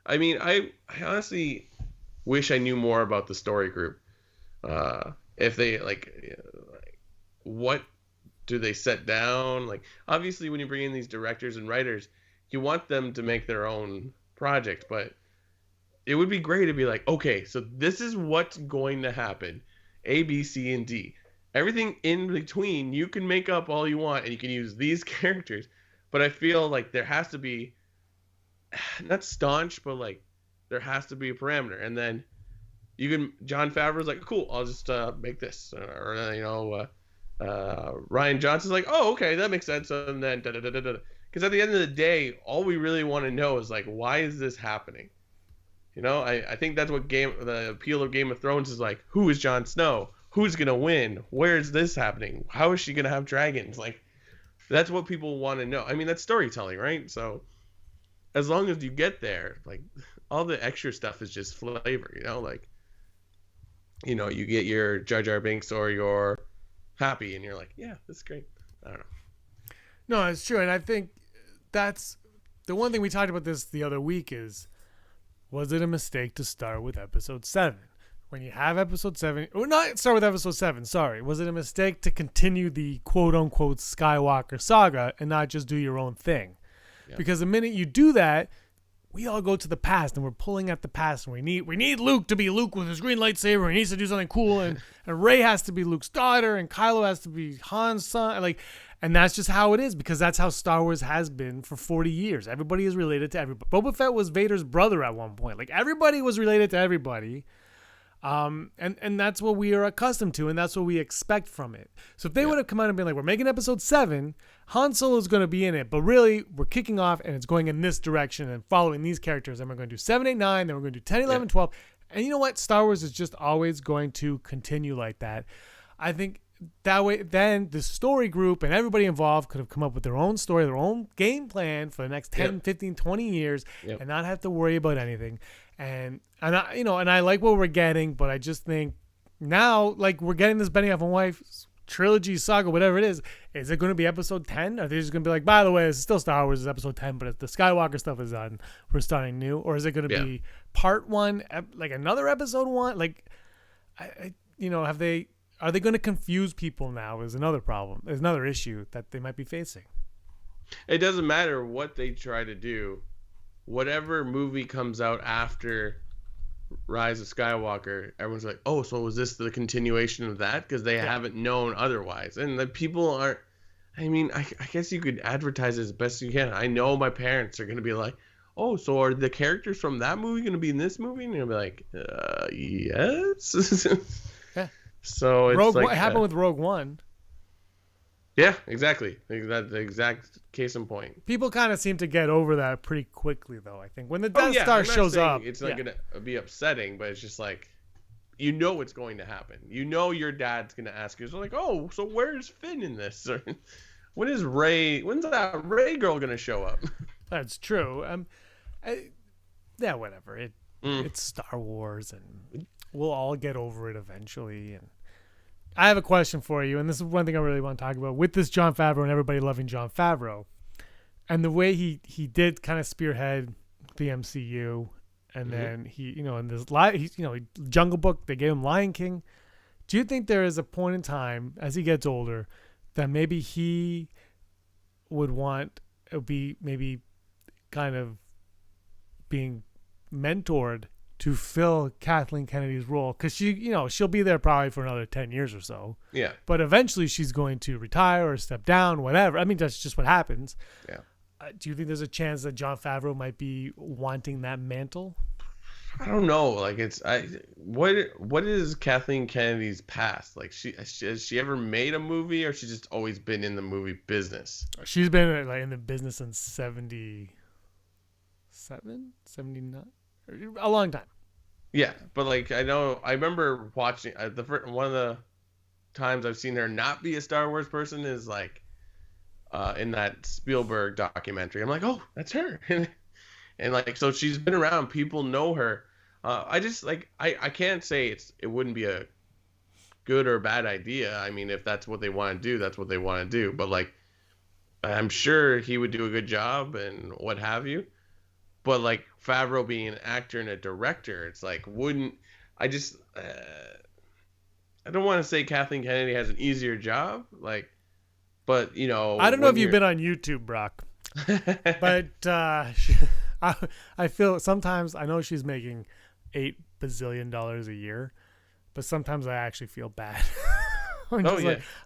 I mean, I honestly wish I knew more about the story group. If they what do they set down? Like, obviously, when you bring in these directors and writers, you want them to make their own project, but it would be great to be like, okay, so this is what's going to happen. A, B, C, and D. Everything in between, you can make up all you want, and you can use these characters. But I feel like there has to be, not staunch, but like, there has to be a parameter. And then Jon Favreau's like, cool, I'll just make this. Or, Rian Johnson's like, oh, okay, that makes sense. And then da-da-da-da-da. Because at the end of the day, all we really want to know is like, why is this happening? I think that's what the appeal of Game of Thrones is like. Who is Jon Snow? Who's gonna win? Where is this happening? How is she gonna have dragons? Like, that's what people want to know. I mean, that's storytelling, right? So, as long as you get there, like, all the extra stuff is just flavor. You get your Jar Binks or your Happy, and you're like, yeah, that's great. I don't know. No, it's true, and I think that's the one thing we talked about this the other week is, was it a mistake to start with episode 7? When you have episode 7, or not start with episode 7, sorry. Was it a mistake to continue the quote-unquote Skywalker saga and not just do your own thing? Yeah. Because the minute you do that, we all go to the past, and we're pulling at the past, and we need Luke to be Luke with his green lightsaber, he needs to do something cool, and Rey has to be Luke's daughter, and Kylo has to be Han's son, and that's just how it is, because that's how Star Wars has been for 40 years. Everybody is related to everybody. Boba Fett was Vader's brother at one point. Like, everybody was related to everybody. And that's what we are accustomed to, and that's what we expect from it. So if they would have come out and been like, we're making episode 7, Han Solo is going to be in it, but really, we're kicking off, and it's going in this direction and following these characters, and we're going to do 7, 8, 9, then we're going to do 10, 11, 12. And you know what? Star Wars is just always going to continue like that. I think that way, then the story group and everybody involved could have come up with their own story, their own game plan for the next 10, 15, 20 years and not have to worry about anything. And I like what we're getting, but I just think now, like, we're getting this Benioff and Wife trilogy, saga, whatever it is it going to be episode 10? Are they just going to be like, by the way, it's still Star Wars, it's episode 10, but the Skywalker stuff is done, we're starting new? Or is it going to be part 1, like another episode 1? Like, are they going to confuse people now is another problem. There's another issue that they might be facing. It doesn't matter what they try to do. Whatever movie comes out after Rise of Skywalker, everyone's like, oh, so is this the continuation of that? Because they haven't known otherwise. And the people aren't, I mean, I guess you could advertise it as best you can. I know my parents are going to be like, oh, so are the characters from that movie going to be in this movie? And you'll be like, yes. Yeah. So it's what happened with Rogue One. Yeah, exactly. That's the exact case in point. People kind of seem to get over that pretty quickly, though, I think. When the Death Star shows up. It's not going to be upsetting, but it's just like, you know what's going to happen. You know your dad's going to ask you. So like, oh, so where's Finn in this? Or, when's that Rey girl going to show up? That's true. Whatever. It's Star Wars, and we'll all get over it eventually. And I have a question for you, and this is one thing I really want to talk about with this Jon Favreau and everybody loving Jon Favreau, and the way he did kind of spearhead the MCU, and then he in this Jungle Book, they gave him Lion King. Do you think there is a point in time as he gets older that maybe he would want to be maybe kind of being mentored to fill Kathleen Kennedy's role? Because she'll be there probably for another 10 years or so. Yeah. But eventually she's going to retire or step down, whatever. I mean, that's just what happens. Yeah. Do you think there's a chance that Jon Favreau might be wanting that mantle? I don't know. Like, what is Kathleen Kennedy's past? Like, has she ever made a movie, or she's just always been in the movie business? She's been in the business since 77, 79, a long time. Yeah, but like, I remember watching one of the times I've seen her not be a Star Wars person is like in that Spielberg documentary. I'm like, oh, that's her. And like, so she's been around, people know her. I just like, I can't say it wouldn't be a good or bad idea. I mean, if that's what they want to do, that's what they want to do. But like, I'm sure he would do a good job and what have you. But like, Favreau being an actor and a director, it's like, I don't want to say Kathleen Kennedy has an easier job, like, but I don't know if you've been on YouTube, Brock, but I feel sometimes, I know she's making $8 bazillion a year, but sometimes I actually feel bad. I'm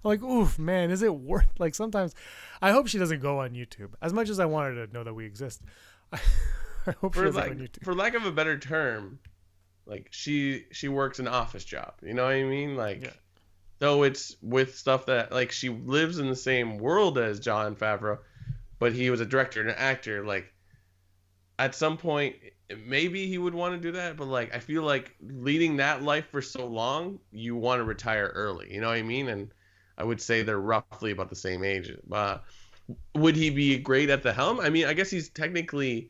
like, oof, man, is it worth? Like, sometimes I hope she doesn't go on YouTube. As much as I want her to know that we exist, I hope she doesn't go on YouTube. For lack of a better term, like, she works an office job. You know what I mean? Like, though it's with stuff that, like, she lives in the same world as Jon Favreau, but he was a director and an actor. Like, at some point, maybe he would want to do that, but like, I feel like leading that life for so long, you want to retire early. You know what I mean? And I would say they're roughly about the same age. Would he be great at the helm? I mean, I guess he's technically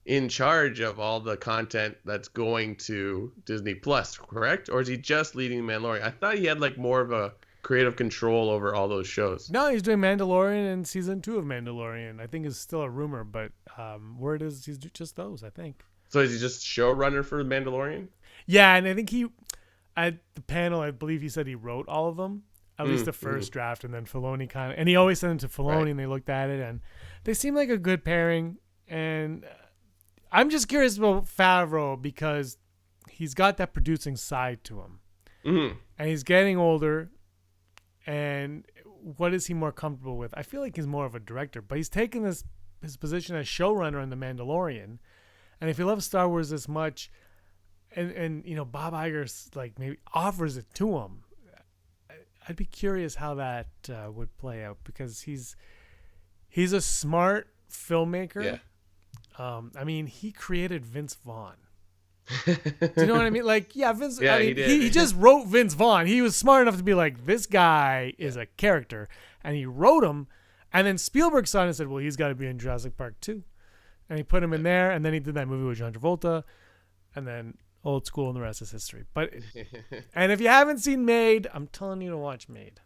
in charge of all the content that's going to Disney Plus, correct? Or is he just leading Mandalorian? I thought he had like more of a creative control over all those shows. No, he's doing Mandalorian and season 2 of Mandalorian. I think is still a rumor, but word is he's just those, I think. So is he just showrunner for Mandalorian? Yeah, and I think at the panel, I believe he said he wrote all of them, at least the first draft, and then Filoni and he always sent it to Filoni, and they looked at it, and they seem like a good pairing. And I'm just curious about Favreau because he's got that producing side to him, and he's getting older. And what is he more comfortable with? I feel like he's more of a director, but he's taken his position as showrunner in The Mandalorian. And if he loves Star Wars this much, and Bob Iger like maybe offers it to him, I'd be curious how that would play out, because he's a smart filmmaker. Yeah. I mean, he created Vince Vaughn. Do you know what I mean? Like, yeah, Vince. Yeah, I mean, he did. he just wrote Vince Vaughn. He was smart enough to be like, this guy is a character, and he wrote him. And then Spielberg saw it and said, well, he's got to be in Jurassic Park 2. And he put him in there, and then he did that movie with John Travolta, and then Old School, and the rest is history. But and if you haven't seen Made, I'm telling you to watch Made.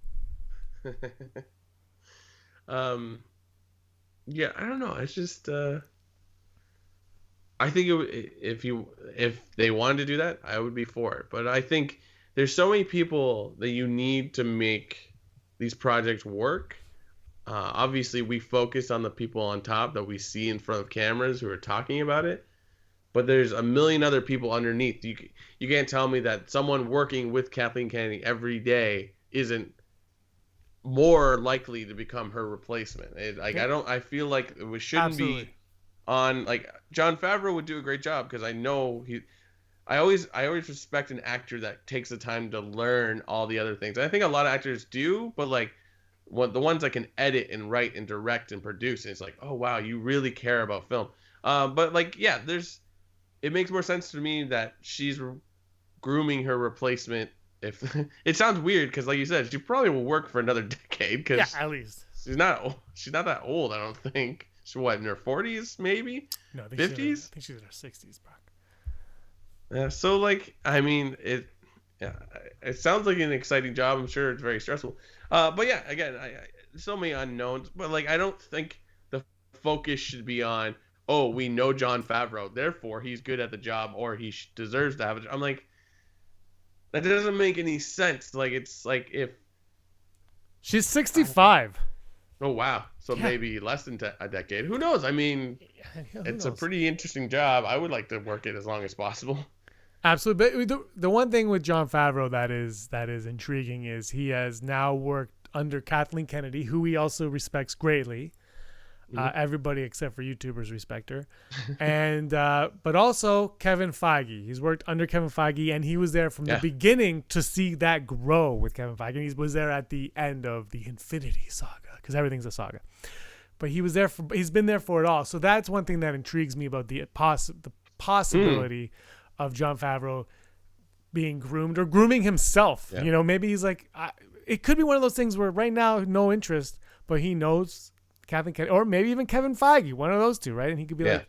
Yeah, I don't know. It's just I think if they wanted to do that, I would be for it. But I think there's so many people that you need to make these projects work. Obviously, we focus on the people on top that we see in front of cameras who are talking about it. But there's a million other people underneath. You can't tell me that someone working with Kathleen Kennedy every day isn't more likely to become her replacement. I feel like it shouldn't be on, like, Jon Favreau would do a great job, because I know I always respect an actor that takes the time to learn all the other things. And I think a lot of actors do, but like the ones that can edit and write and direct and produce, and it's like, oh wow, you really care about film. But like, yeah, it makes more sense to me that she's grooming her replacement. If it sounds weird, because like you said, she probably will work for another decade, because at least she's not that old. I don't think she's in her 40s, maybe. No, I think 50s. I think she's in her 60s, Brock. Yeah, so like, I mean, it sounds like an exciting job. I'm sure it's very stressful. But yeah, again, so many unknowns. But like, I don't think the focus should be on, oh, we know Jon Favreau, therefore he's good at the job, or he deserves to have it. I'm like, that doesn't make any sense. Like, it's like if she's 65. Oh wow, so maybe less than a decade. Who knows? I mean, it's a pretty interesting job. I would like to work it as long as possible. Absolutely. But the one thing with Jon Favreau that is intriguing is he has now worked under Kathleen Kennedy, who he also respects greatly. Everybody except for YouTubers respect her. And but also Kevin Feige. He's worked under Kevin Feige, and he was there from the beginning to see that grow with Kevin Feige. And he was there at the end of the Infinity Saga, because everything's a saga. But he's been there for it all. So that's one thing that intrigues me about the possibility of Jon Favreau being groomed or grooming himself. Yeah. You know, maybe he's like, it could be one of those things where right now, no interest, but he knows Kathleen Kennedy, or maybe even Kevin Feige, one of those two, right? And he could be like,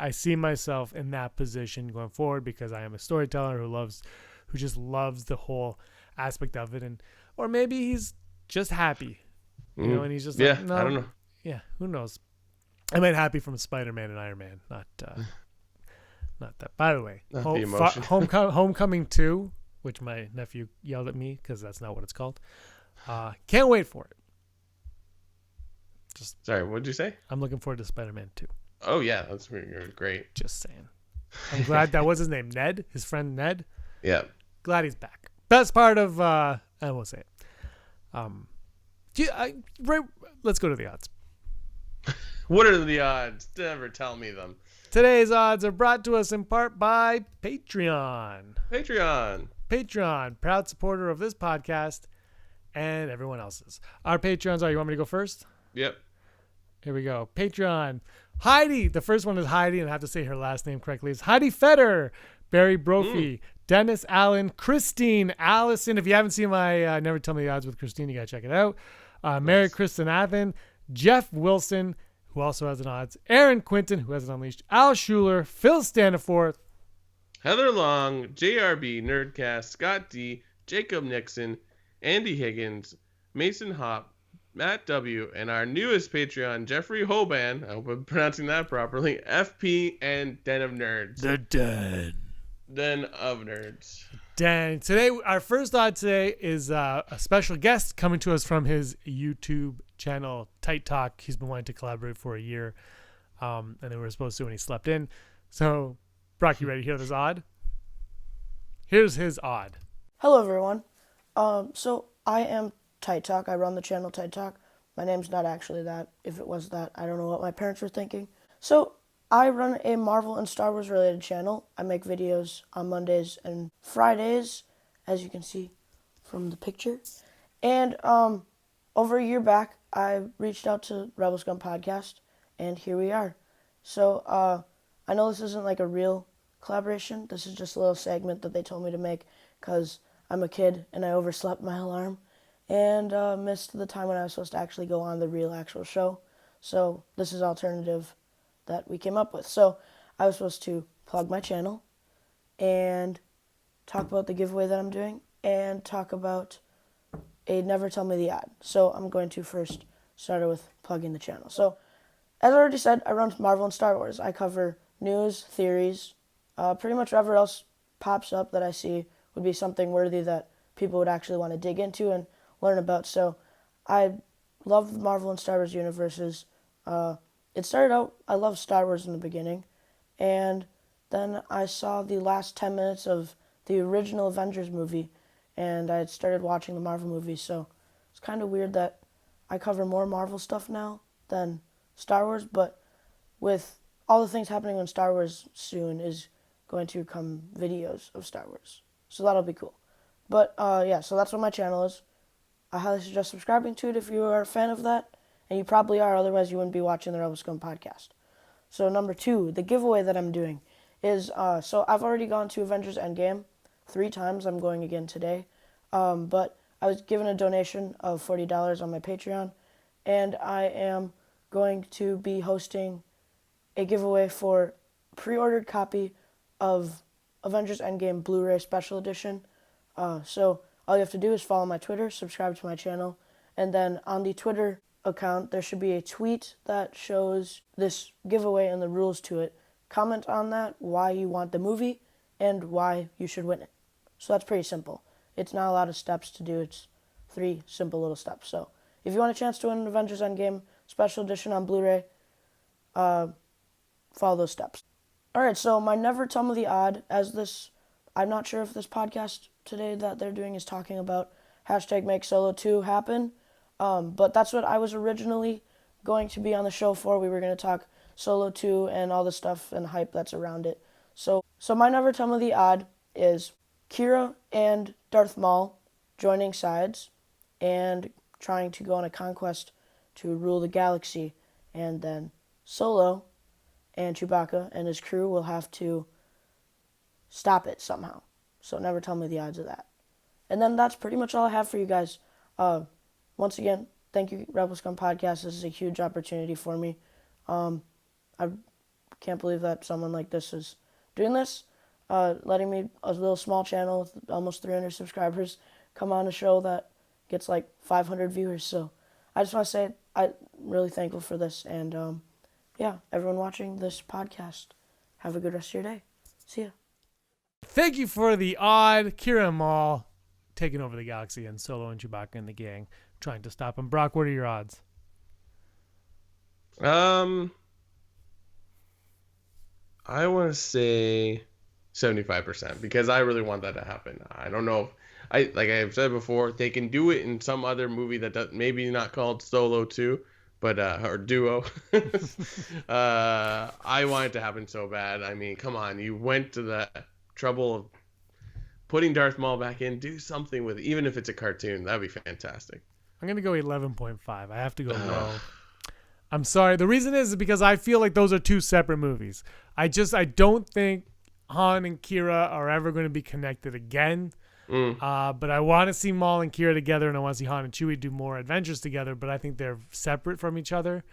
I see myself in that position going forward, because I am a storyteller who just loves the whole aspect of it. Or maybe he's just happy, you know, and he's just like, no, I don't know. Yeah, who knows? I meant happy from Spider-Man and Iron Man, not that. By the way, Homecoming 2, which my nephew yelled at me because that's not what it's called. Can't wait for it. Sorry, what did you say? I'm looking forward to Spider-Man 2. Oh yeah, that's great. Just saying. I'm glad that was his name, Ned, his friend Ned. Yeah. Glad he's back. Best part of I won't say it. Let's go to the odds. What are the odds? Never tell me them. Today's odds are brought to us in part by Patreon. Patreon, proud supporter of this podcast and everyone else's. Our Patreons are, you want me to go first? Yep. Here we go. Patreon. Heidi. The first one is Heidi, and I have to say her last name correctly. It's Heidi Feder, Barry Brophy, Dennis Allen, Christine, Allison. If you haven't seen my Never Tell Me the Odds with Christine, you got to check it out. Mary Kristen Athen, Jeff Wilson, who also has an odds, Aaron Quinton, who has an unleashed, Al Schuler, Phil Staniforth, Heather Long, JRB, Nerdcast, Scott D, Jacob Nixon, Andy Higgins, Mason Hop, Matt W, and our newest Patreon, Jeffrey Hoban, I hope I'm pronouncing that properly, FP, and Den of Nerds. The Den of Nerds. Den. Today, our first odd today is a special guest coming to us from his YouTube channel, Tight Talk. He's been wanting to collaborate for a year, and they were supposed to when he slept in. So, Brock, you ready to hear this odd? Here's his odd. Hello, everyone. So I am Tight Talk. I run the channel Tight Talk. My name's not actually that. If it was that, I don't know what my parents were thinking. So I run a Marvel and Star Wars related channel. I make videos on Mondays and Fridays, as you can see from the picture. And over a year back, I reached out to Rebel Scum Podcast, and here we are. So I know this isn't like a real collaboration. This is just a little segment that they told me to make because I'm a kid and I overslept my alarm and missed the time when I was supposed to actually go on the real actual show. So this is alternative that we came up with. So I was supposed to plug my channel and talk about the giveaway that I'm doing and talk about a Never Tell Me the Ad. So I'm going to first start with plugging the channel. So as I already said, I run Marvel and Star Wars. I cover news, theories, pretty much whatever else pops up that I see would be something worthy that people would actually want to dig into and learn about. So I love the Marvel and Star Wars universes. It started out, I loved Star Wars in the beginning, and then I saw the last 10 minutes of the original Avengers movie, and I had started watching the Marvel movies, so it's kind of weird that I cover more Marvel stuff now than Star Wars, but with all the things happening on Star Wars soon is going to come videos of Star Wars, so that'll be cool. But yeah, so that's what my channel is. I highly suggest subscribing to it if you are a fan of that, and you probably are, otherwise you wouldn't be watching the Scum podcast. So number 2, the giveaway that I'm doing is, so I've already gone to Avengers Endgame 3 times. I'm going again today. But I was given a donation of $40 on my Patreon, and I am going to be hosting a giveaway for pre-ordered copy of Avengers Endgame Blu-ray Special Edition. So all you have to do is follow my Twitter, subscribe to my channel, and then on the Twitter account, there should be a tweet that shows this giveaway and the rules to it. Comment on that, why you want the movie, and why you should win it. So that's pretty simple. It's not a lot of steps to do. It's 3 simple little steps. So if you want a chance to win an Avengers Endgame Special Edition on Blu-ray, follow those steps. All right, so my Never Tell Me the Odd, I'm not sure if this podcast today that they're doing is talking about #Make Solo 2 happen, but that's what I was originally going to be on the show for. We were going to talk Solo 2 and all the stuff and hype that's around it. So my Never Tell Me the Odd is Kira and Darth Maul joining sides and trying to go on a conquest to rule the galaxy, and then Solo and Chewbacca and his crew will have to stop it somehow. So never tell me the odds of that. And then that's pretty much all I have for you guys. Once again, thank you, Rebel Scum Podcast. This is a huge opportunity for me. I can't believe that someone like this is doing this, letting me, a little small channel with almost 300 subscribers, come on a show that gets like 500 viewers. So I just want to say I'm really thankful for this. And yeah, everyone watching this podcast, have a good rest of your day. See ya. Thank you for the odd. Kira and Maul taking over the galaxy and Solo and Chewbacca and the gang trying to stop him. Brock, what are your odds? I want to say 75% because I really want that to happen. I don't know. Like I've said before, they can do it in some other movie that maybe not called Solo 2, but or Duo. I want it to happen so bad. I mean, come on, you went to the trouble of putting Darth Maul back in. Do something with it, even if it's a cartoon. That'd be fantastic. I'm gonna go 11.5. I have to go low. I'm sorry. The reason is because I feel like those are two separate movies. I don't think Han and Kira are ever going to be connected again. But I want to see Maul and Kira together, and I want to see Han and Chewie do more adventures together, but I think they're separate from each other.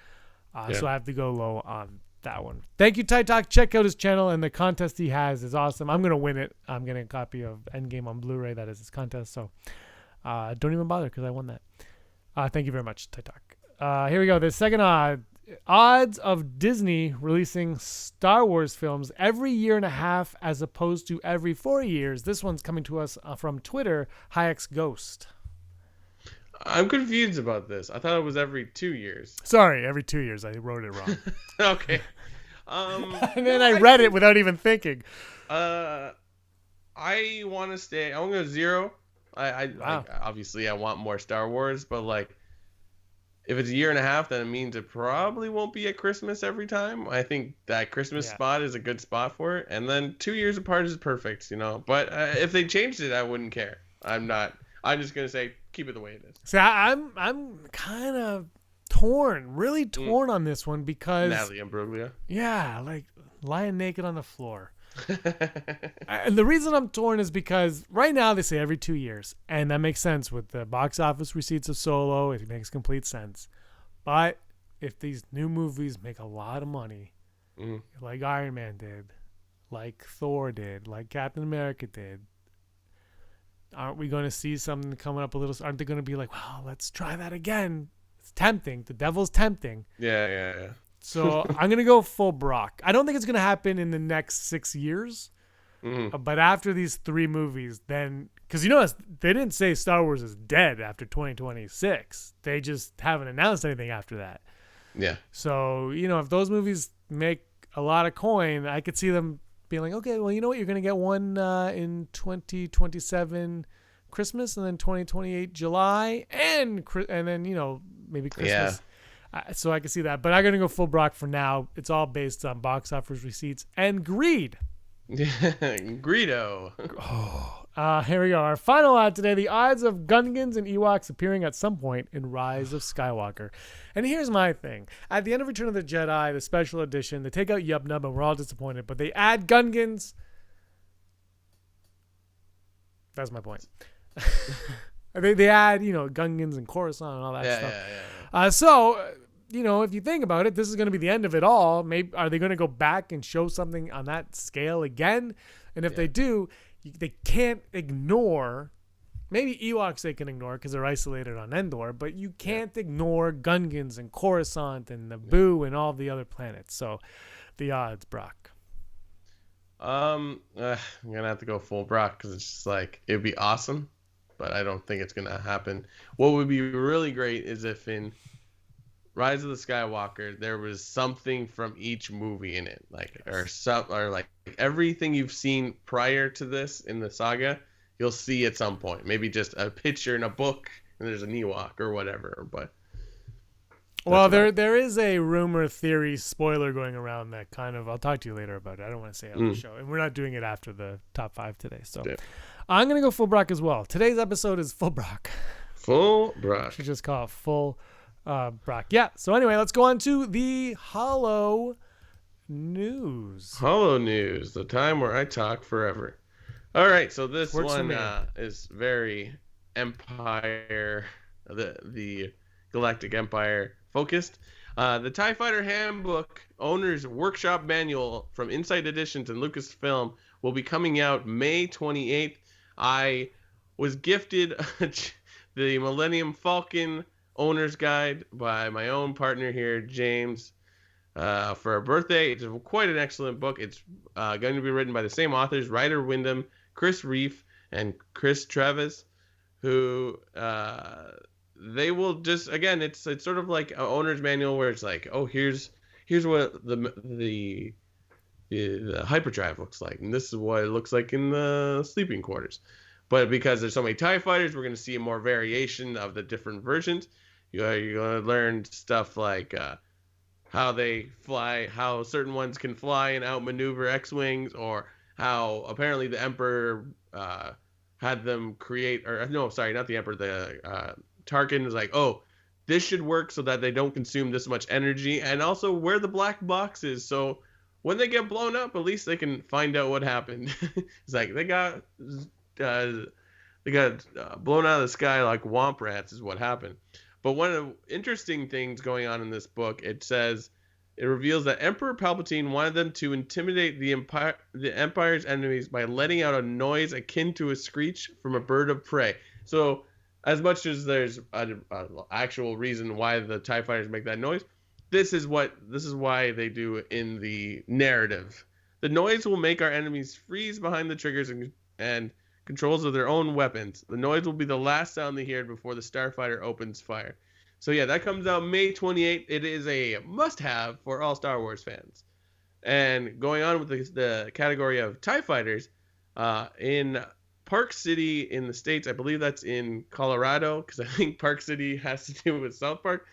So I have to go low on that one. Thank you, Ty Talk. Check out his channel, and the contest he has is awesome. I'm going to win it. I'm getting a copy of Endgame on Blu-ray. That is his contest, so don't even bother because I won that. Thank you very much, Ty Talk. Here we go. The second odds of Disney releasing Star Wars films every year and a half as opposed to every 4 years. This one's coming to us from Twitter, Hayek's Ghost. I'm confused about this. I thought it was every 2 years. Sorry, every 2 years. I wrote it wrong. Okay. And then I read it without even thinking. I want to stay. I'm going to go 0. Wow. Obviously, I want more Star Wars, but like, if it's a year and a half, then it means it probably won't be at Christmas every time. I think that Christmas spot is a good spot for it. And then 2 years apart is perfect, you know. But if they changed it, I wouldn't care. I'm just going to say keep it the way it is. So I'm kind of torn, really torn on this one because... Natalie Imbruglia. Yeah, like lying naked on the floor. And the reason I'm torn is because right now they say every 2 years, and that makes sense with the box office receipts of Solo. It makes complete sense. But if these new movies make a lot of money, like Iron Man did, like Thor did, like Captain America did, aren't we going to see something coming up a little? Aren't they going to be like, well, let's try that again? It's tempting. The devil's tempting. Yeah. So I'm going to go full Brock. I don't think it's going to happen in the next 6 years. But after these 3 movies, then, because they didn't say Star Wars is dead after 2026. They just haven't announced anything after that. Yeah. So, if those movies make a lot of coin, I could see them being like, okay, well, you know what? You're going to get one in 2027 Christmas, and then 2028 July, and then, maybe Christmas. Yeah. So I can see that. But I'm going to go full Brock for now. It's all based on box office receipts and greed. Greedo. Here we go. Our final odd today: the odds of Gungans and Ewoks appearing at some point in Rise of Skywalker. And here's my thing: at the end of Return of the Jedi, the special edition, they take out Yub Nub, and we're all disappointed, but they add Gungans. That's my point. they add, Gungans and Coruscant and all that stuff. Yeah. So. If you think about it, this is going to be the end of it all. Maybe are they going to go back and show something on that scale again? And if they do, they can't ignore. Maybe Ewoks they can ignore because they're isolated on Endor, but you can't ignore Gungans and Coruscant and Naboo and all the other planets. So, the odds, Brock. I'm gonna have to go full Brock because it's just like it'd be awesome, but I don't think it's gonna happen. What would be really great is if in Rise of the Skywalker, there was something from each movie in it, or everything you've seen prior to this in the saga, you'll see at some point. Maybe just a picture in a book, and there's an Ewok or whatever. But there is a rumor, theory, spoiler going around that kind of. I'll talk to you later about it. I don't want to say it on the show, and we're not doing it after the top 5 today. So I'm gonna go full Brock as well. Today's episode is full Brock. Full Brock. Should just call it full. Brock. Yeah. So anyway, let's go on to the Hollow News. Hollow News, the time where I talk forever. All right. So this one is very Empire, the Galactic Empire focused. The TIE Fighter Handbook Owner's Workshop Manual from Insight Editions and Lucasfilm will be coming out May 28th. I was gifted the Millennium Falcon Owner's Guide by my own partner here, James, for a birthday. It's quite an excellent book. It's going to be written by the same authors, Ryder Wyndham, Chris Reef, and Chris Travis, who they will just, again, it's sort of like an owner's manual where it's like, oh, here's what the hyperdrive looks like, and this is what it looks like in the sleeping quarters. But because there's so many TIE fighters, we're going to see more variation of the different versions. You're going to learn stuff like how they fly, how certain ones can fly and outmaneuver X-Wings, or how apparently the Emperor had them create, or no, sorry, not the Emperor, the Tarkin is like, oh, this should work so that they don't consume this much energy, and also where the black box is, so when they get blown up, at least they can find out what happened. It's like they got blown out of the sky like womp rats is what happened. But one of the interesting things going on in this book, it reveals that Emperor Palpatine wanted them to intimidate the Empire's enemies by letting out a noise akin to a screech from a bird of prey. So as much as there's an actual reason why the TIE fighters make that noise, this is why they do in the narrative. The noise will make our enemies freeze behind the triggers and controls of their own weapons. The noise will be the last sound they hear before the starfighter opens fire. So yeah, that comes out May 28th. It is a must-have for all Star Wars fans. And going on with the category of TIE fighters, in Park City in the States, I believe that's in Colorado, because I think Park City has to do with South Park.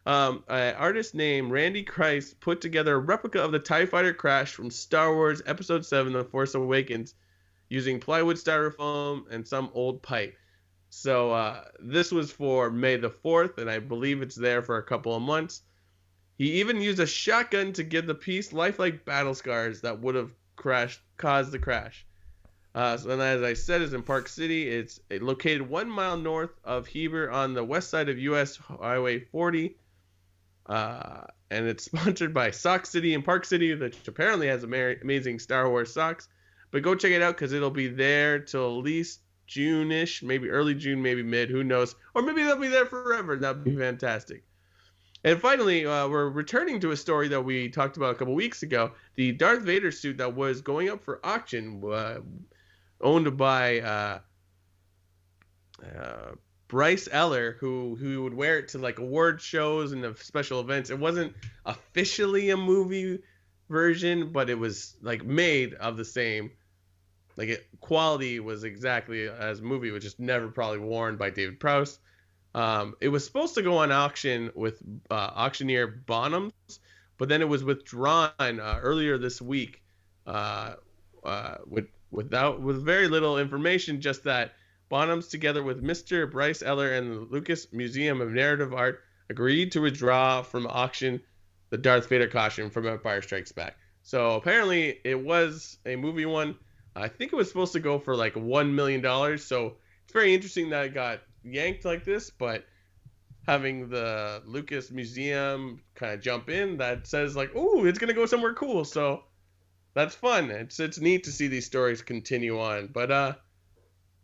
An artist named Randy Christ put together a replica of the TIE fighter crash from Star Wars Episode 7, The Force Awakens, using plywood, styrofoam, and some old pipe. So this was for May the 4th, and I believe it's there for a couple of months. He even used a shotgun to give the piece lifelike battle scars that would have caused the crash. So then, as I said, is in Park City. It's located 1 mile north of Heber on the west side of U.S. Highway 40. And it's sponsored by Sock City and Park City, which apparently has amazing Star Wars socks. But go check it out because it'll be there till at least June-ish, maybe early June, maybe mid, who knows. Or maybe they'll be there forever. That'd be fantastic. And finally, we're returning to a story that we talked about a couple weeks ago. The Darth Vader suit that was going up for auction, owned by Bryce Eller, who would wear it to like award shows and special events. It wasn't officially a movie version, but it was like made of the same. Like quality was exactly as a movie, which is never probably worn by David Prowse. It was supposed to go on auction with auctioneer Bonhams, but then it was withdrawn earlier this week with very little information, just that Bonhams, together with Mr. Bryce Eller and the Lucas Museum of Narrative Art, agreed to withdraw from auction the Darth Vader costume from Empire Strikes Back. So apparently it was a movie one. I think it was supposed to go for like $1 million. So it's very interesting that it got yanked like this, but having the Lucas Museum kind of jump in, that says like, ooh, it's going to go somewhere cool. So that's fun. It's neat to see these stories continue on. But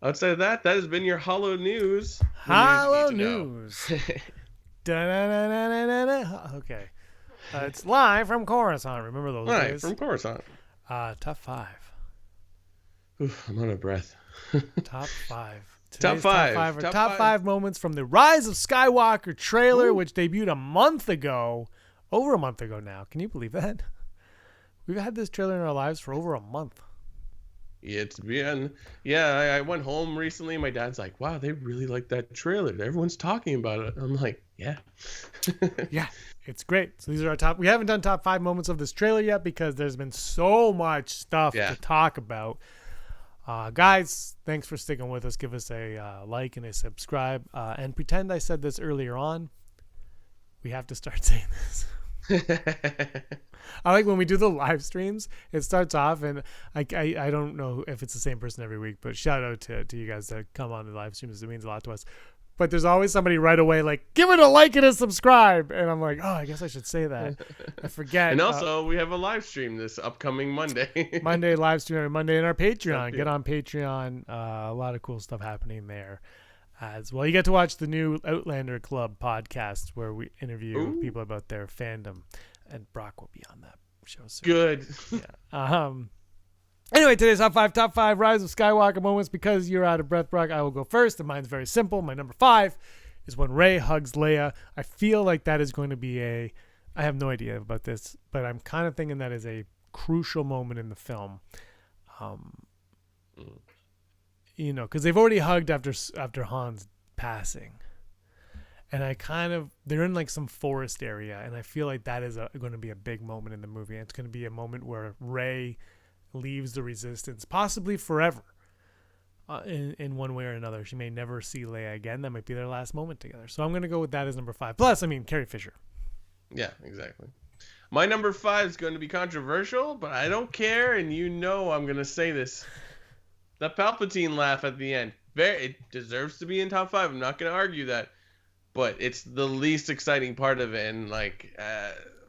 outside of that, that has been your Hollow News. Hollow News. Okay. It's live from Coruscant. Remember those days? Live from Coruscant. Top 5. Oof, I'm out of breath. Top 5. Top five. Top five moments from the Rise of Skywalker trailer, which debuted a month ago. Over a month ago now. Can you believe that? We've had this trailer in our lives for over a month. It's been, I went home recently. My dad's like, wow, they really like that trailer. Everyone's talking about it. I'm like, yeah. Yeah, it's great. So these are our top. We haven't done top 5 moments of this trailer yet because there's been so much stuff to talk about. Guys, thanks for sticking with us. Give us a like and a subscribe. And pretend I said this earlier on. We have to start saying this. I like when we do the live streams, it starts off, and I don't know if it's the same person every week, but shout out to you guys that come on the live streams. It means a lot to us. But there's always somebody right away like, give it a like and a subscribe. And I'm like, oh, I guess I should say that. I forget. And also, we have a live stream this upcoming Monday. Monday, live stream every Monday in our Patreon. Get on Patreon. A lot of cool stuff happening there as well. You get to watch the new Outlander Club podcast where we interview people about their fandom. And Brock will be on that show soon. Good. Yeah. Anyway, today's top 5 Rise of Skywalker moments. Because you're out of breath, Brock, I will go first. And mine's very simple. My number 5 is when Rey hugs Leia. I feel like that is going to be I have no idea about this, but I'm kind of thinking that is a crucial moment in the film. You know, because they've already hugged after Han's passing. And they're in like some forest area, and I feel like that is going to be a big moment in the movie. It's going to be a moment where Rey leaves the Resistance, possibly forever, in one way or another. She may never see Leia again. That might be their last moment together. So I'm going to go with that as number 5. Plus, I mean, Carrie Fisher. Yeah, exactly. My number 5 is going to be controversial, but I don't care, and you know I'm going to say this. The Palpatine laugh at the end. It deserves to be in top 5. I'm not going to argue that. But it's the least exciting part of it. And, like,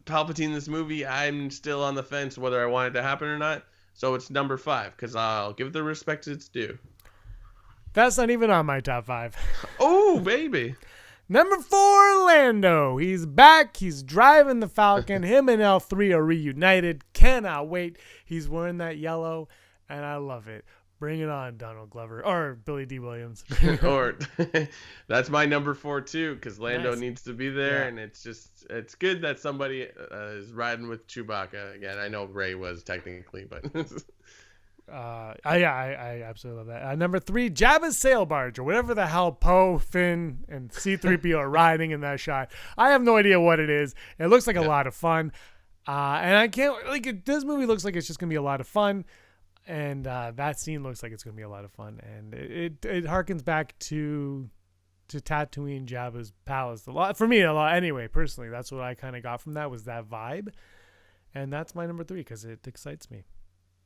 Palpatine in this movie, I'm still on the fence whether I want it to happen or not. So it's number 5, because I'll give the respect it's due. That's not even on my top 5. Oh, baby. Number 4, Lando. He's back. He's driving the Falcon. Him and L3 are reunited. Cannot wait. He's wearing that yellow, and I love it. Bring it on, Donald Glover. Or Billy D. Williams. Or that's my number 4, too, because Lando needs to be there, and it's good that somebody is riding with Chewbacca. Again, I know Rey was technically, but... I absolutely love that. Number 3, Jabba's sail barge, or whatever the hell Poe, Finn, and C-3PO are riding in that shot. I have no idea what it is. It looks like a lot of fun. And I can't... this movie looks like it's just going to be a lot of fun. And that scene looks like it's going to be a lot of fun. And it harkens back to Tatooine, Jabba's palace. For me, a lot. Anyway, personally, that's what I kind of got from that, was that vibe. And that's my number 3 because it excites me.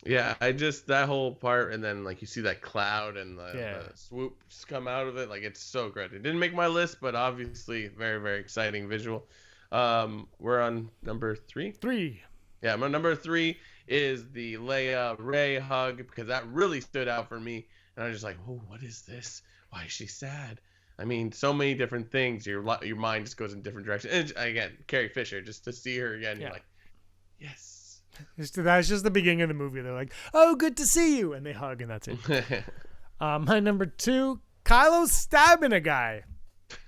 Yeah, that whole part, and then like you see that cloud and the swoops come out of it, like it's so great. It didn't make my list, but obviously very, very exciting visual. We're on number 3. 3. Yeah, my number 3 is the Leia Rey hug, because that really stood out for me, and I was just like, oh, what is this? Why is she sad? I mean, so many different things. Your mind just goes in different directions. And again, Carrie Fisher, just to see her again, you're like, yes. That's just the beginning of the movie. They're like, oh, good to see you. And they hug, and that's it. My number 2, Kylo's stabbing a guy.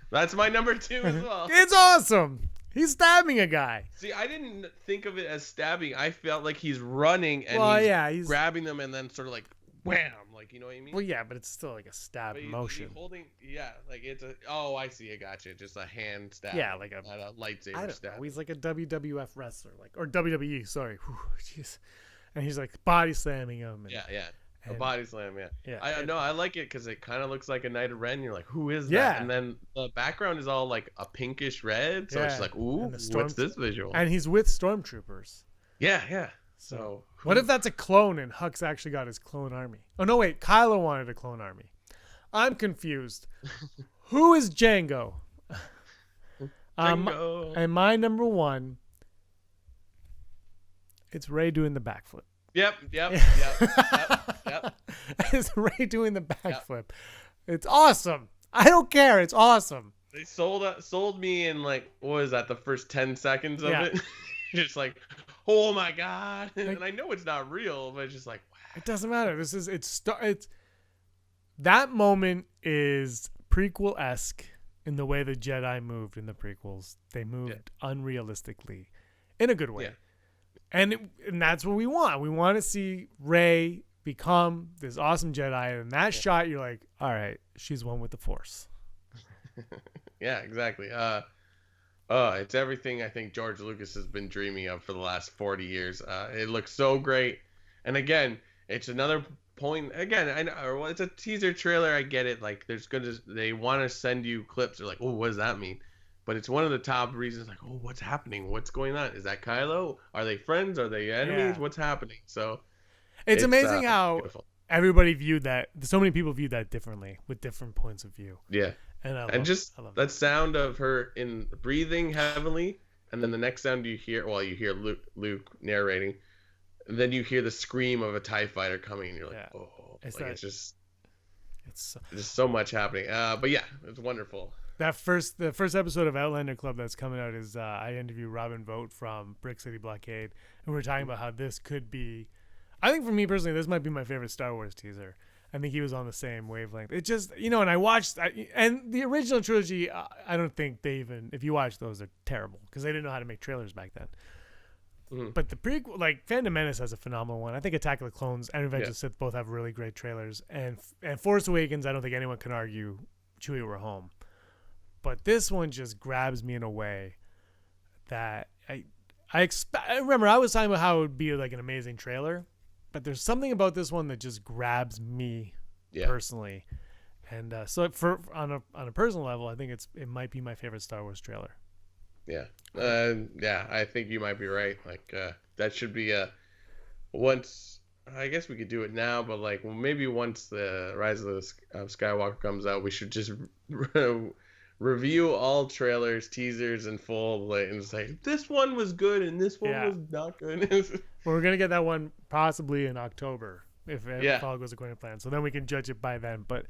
That's my number 2 as well. It's awesome. He's stabbing a guy. See, I didn't think of it as stabbing. I felt like he's running and he's grabbing them and then sort of like wham, like, you know what I mean? Well, yeah, but it's still like a stab motion. He's holding, like it's I see, I gotcha. Just a hand stab. Yeah, like a lightsaber stab. He's like a WWF wrestler, or WWE. Sorry, jeez. And he's like body slamming him. A body slam, yeah. I like it because it kind of looks like a Knight of Ren. You're like, who is that? Yeah. And then the background is all like a pinkish red, so it's like, ooh, what's this visual? And he's with stormtroopers. Yeah. So what if that's a clone and Hux actually got his clone army? Oh no, wait, Kylo wanted a clone army. I'm confused. Who is Django? And my number 1, it's Rey doing the backflip. Yep. It's Rey doing the backflip. Yep. It's awesome. I don't care. It's awesome. They sold me in like, what was that? The first 10 seconds of it. Just like, oh my god! And I know it's not real, but it's just like, wow. It doesn't matter. It's that moment is prequel-esque in the way the Jedi moved in the prequels. They moved unrealistically, in a good way. Yeah. And that's what we want. We want to see Rey become this awesome Jedi. And that shot, you're like, all right, she's one with the Force. Yeah, exactly. It's everything I think George Lucas has been dreaming of for the last 40 years. It looks so great. And again, it's another point. Again, I know it's a teaser trailer. I get it. Like, they want to send you clips. They're like, oh, what does that mean? But it's one of the top reasons, like, oh, what's happening? What's going on? Is that Kylo? Are they friends? Are they enemies? What's happening? So it's amazing how beautiful. Everybody viewed that. So many people viewed that differently with different points of view. Yeah. And I love that sound of her in breathing heavily, and then the next sound you hear Luke narrating, and then you hear the scream of a TIE fighter coming, and you're like, oh, it's just so much happening. But yeah, it's wonderful. The first episode of Outlander Club that's coming out is I interview Robin Vogt from Brick City Blockade, and we're talking about how this could be. I think for me personally, this might be my favorite Star Wars teaser. I think he was on the same wavelength. It just, and I watched, and the original trilogy, I don't think they even, if you watch those, they're terrible because they didn't know how to make trailers back then. Mm-hmm. But the prequel, like Phantom Menace has a phenomenal one. I think Attack of the Clones and Revenge of the Sith both have really great trailers. And Force Awakens, I don't think anyone can argue Chewie were home. But this one just grabs me in a way that I remember I was talking about how it would be like an amazing trailer. But there's something about this one that just grabs me personally, and so on a personal level, I think it might be my favorite Star Wars trailer. Yeah, I think you might be right. Like that should be once. I guess we could do it now, but like maybe once the Rise of Skywalker comes out, we should just review all trailers, teasers in full, and say this one was good and this one was not good. Well, we're gonna get that one possibly in October if all goes according to plan. So then we can judge it by then. But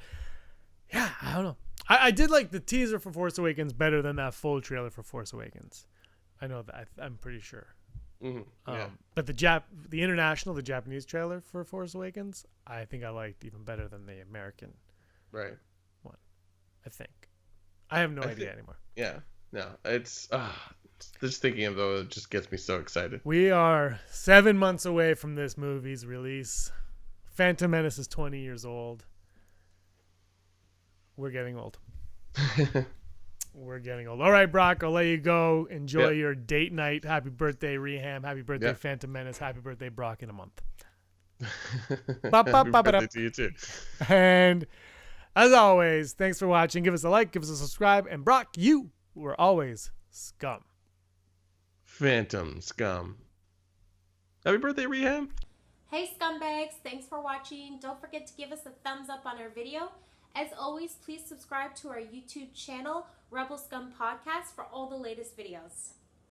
yeah, I don't know. I did like the teaser for Force Awakens better than that full trailer for Force Awakens. I know that. I'm pretty sure. Mm-hmm. But the Japanese trailer for Force Awakens, I think I liked even better than the American one. I think. I have no idea anymore. Yeah. No, it's just thinking of those just gets me so excited. We are 7 months away from this movie's release. Phantom Menace is 20 years old. We're getting old. We're getting old. All right, Brock, I'll let you go. Enjoy your date night. Happy birthday, Reham. Happy birthday, Phantom Menace. Happy birthday, Brock, in a month. Happy birthday to you too. And as always, thanks for watching. Give us a like, give us a subscribe. And Brock, you were always scum. Phantom Scum. Happy birthday, Reham. Hey scumbags, thanks for watching. Don't forget to give us a thumbs up on our video. As always, please subscribe to our YouTube channel, Rebel Scum Podcast, for all the latest videos.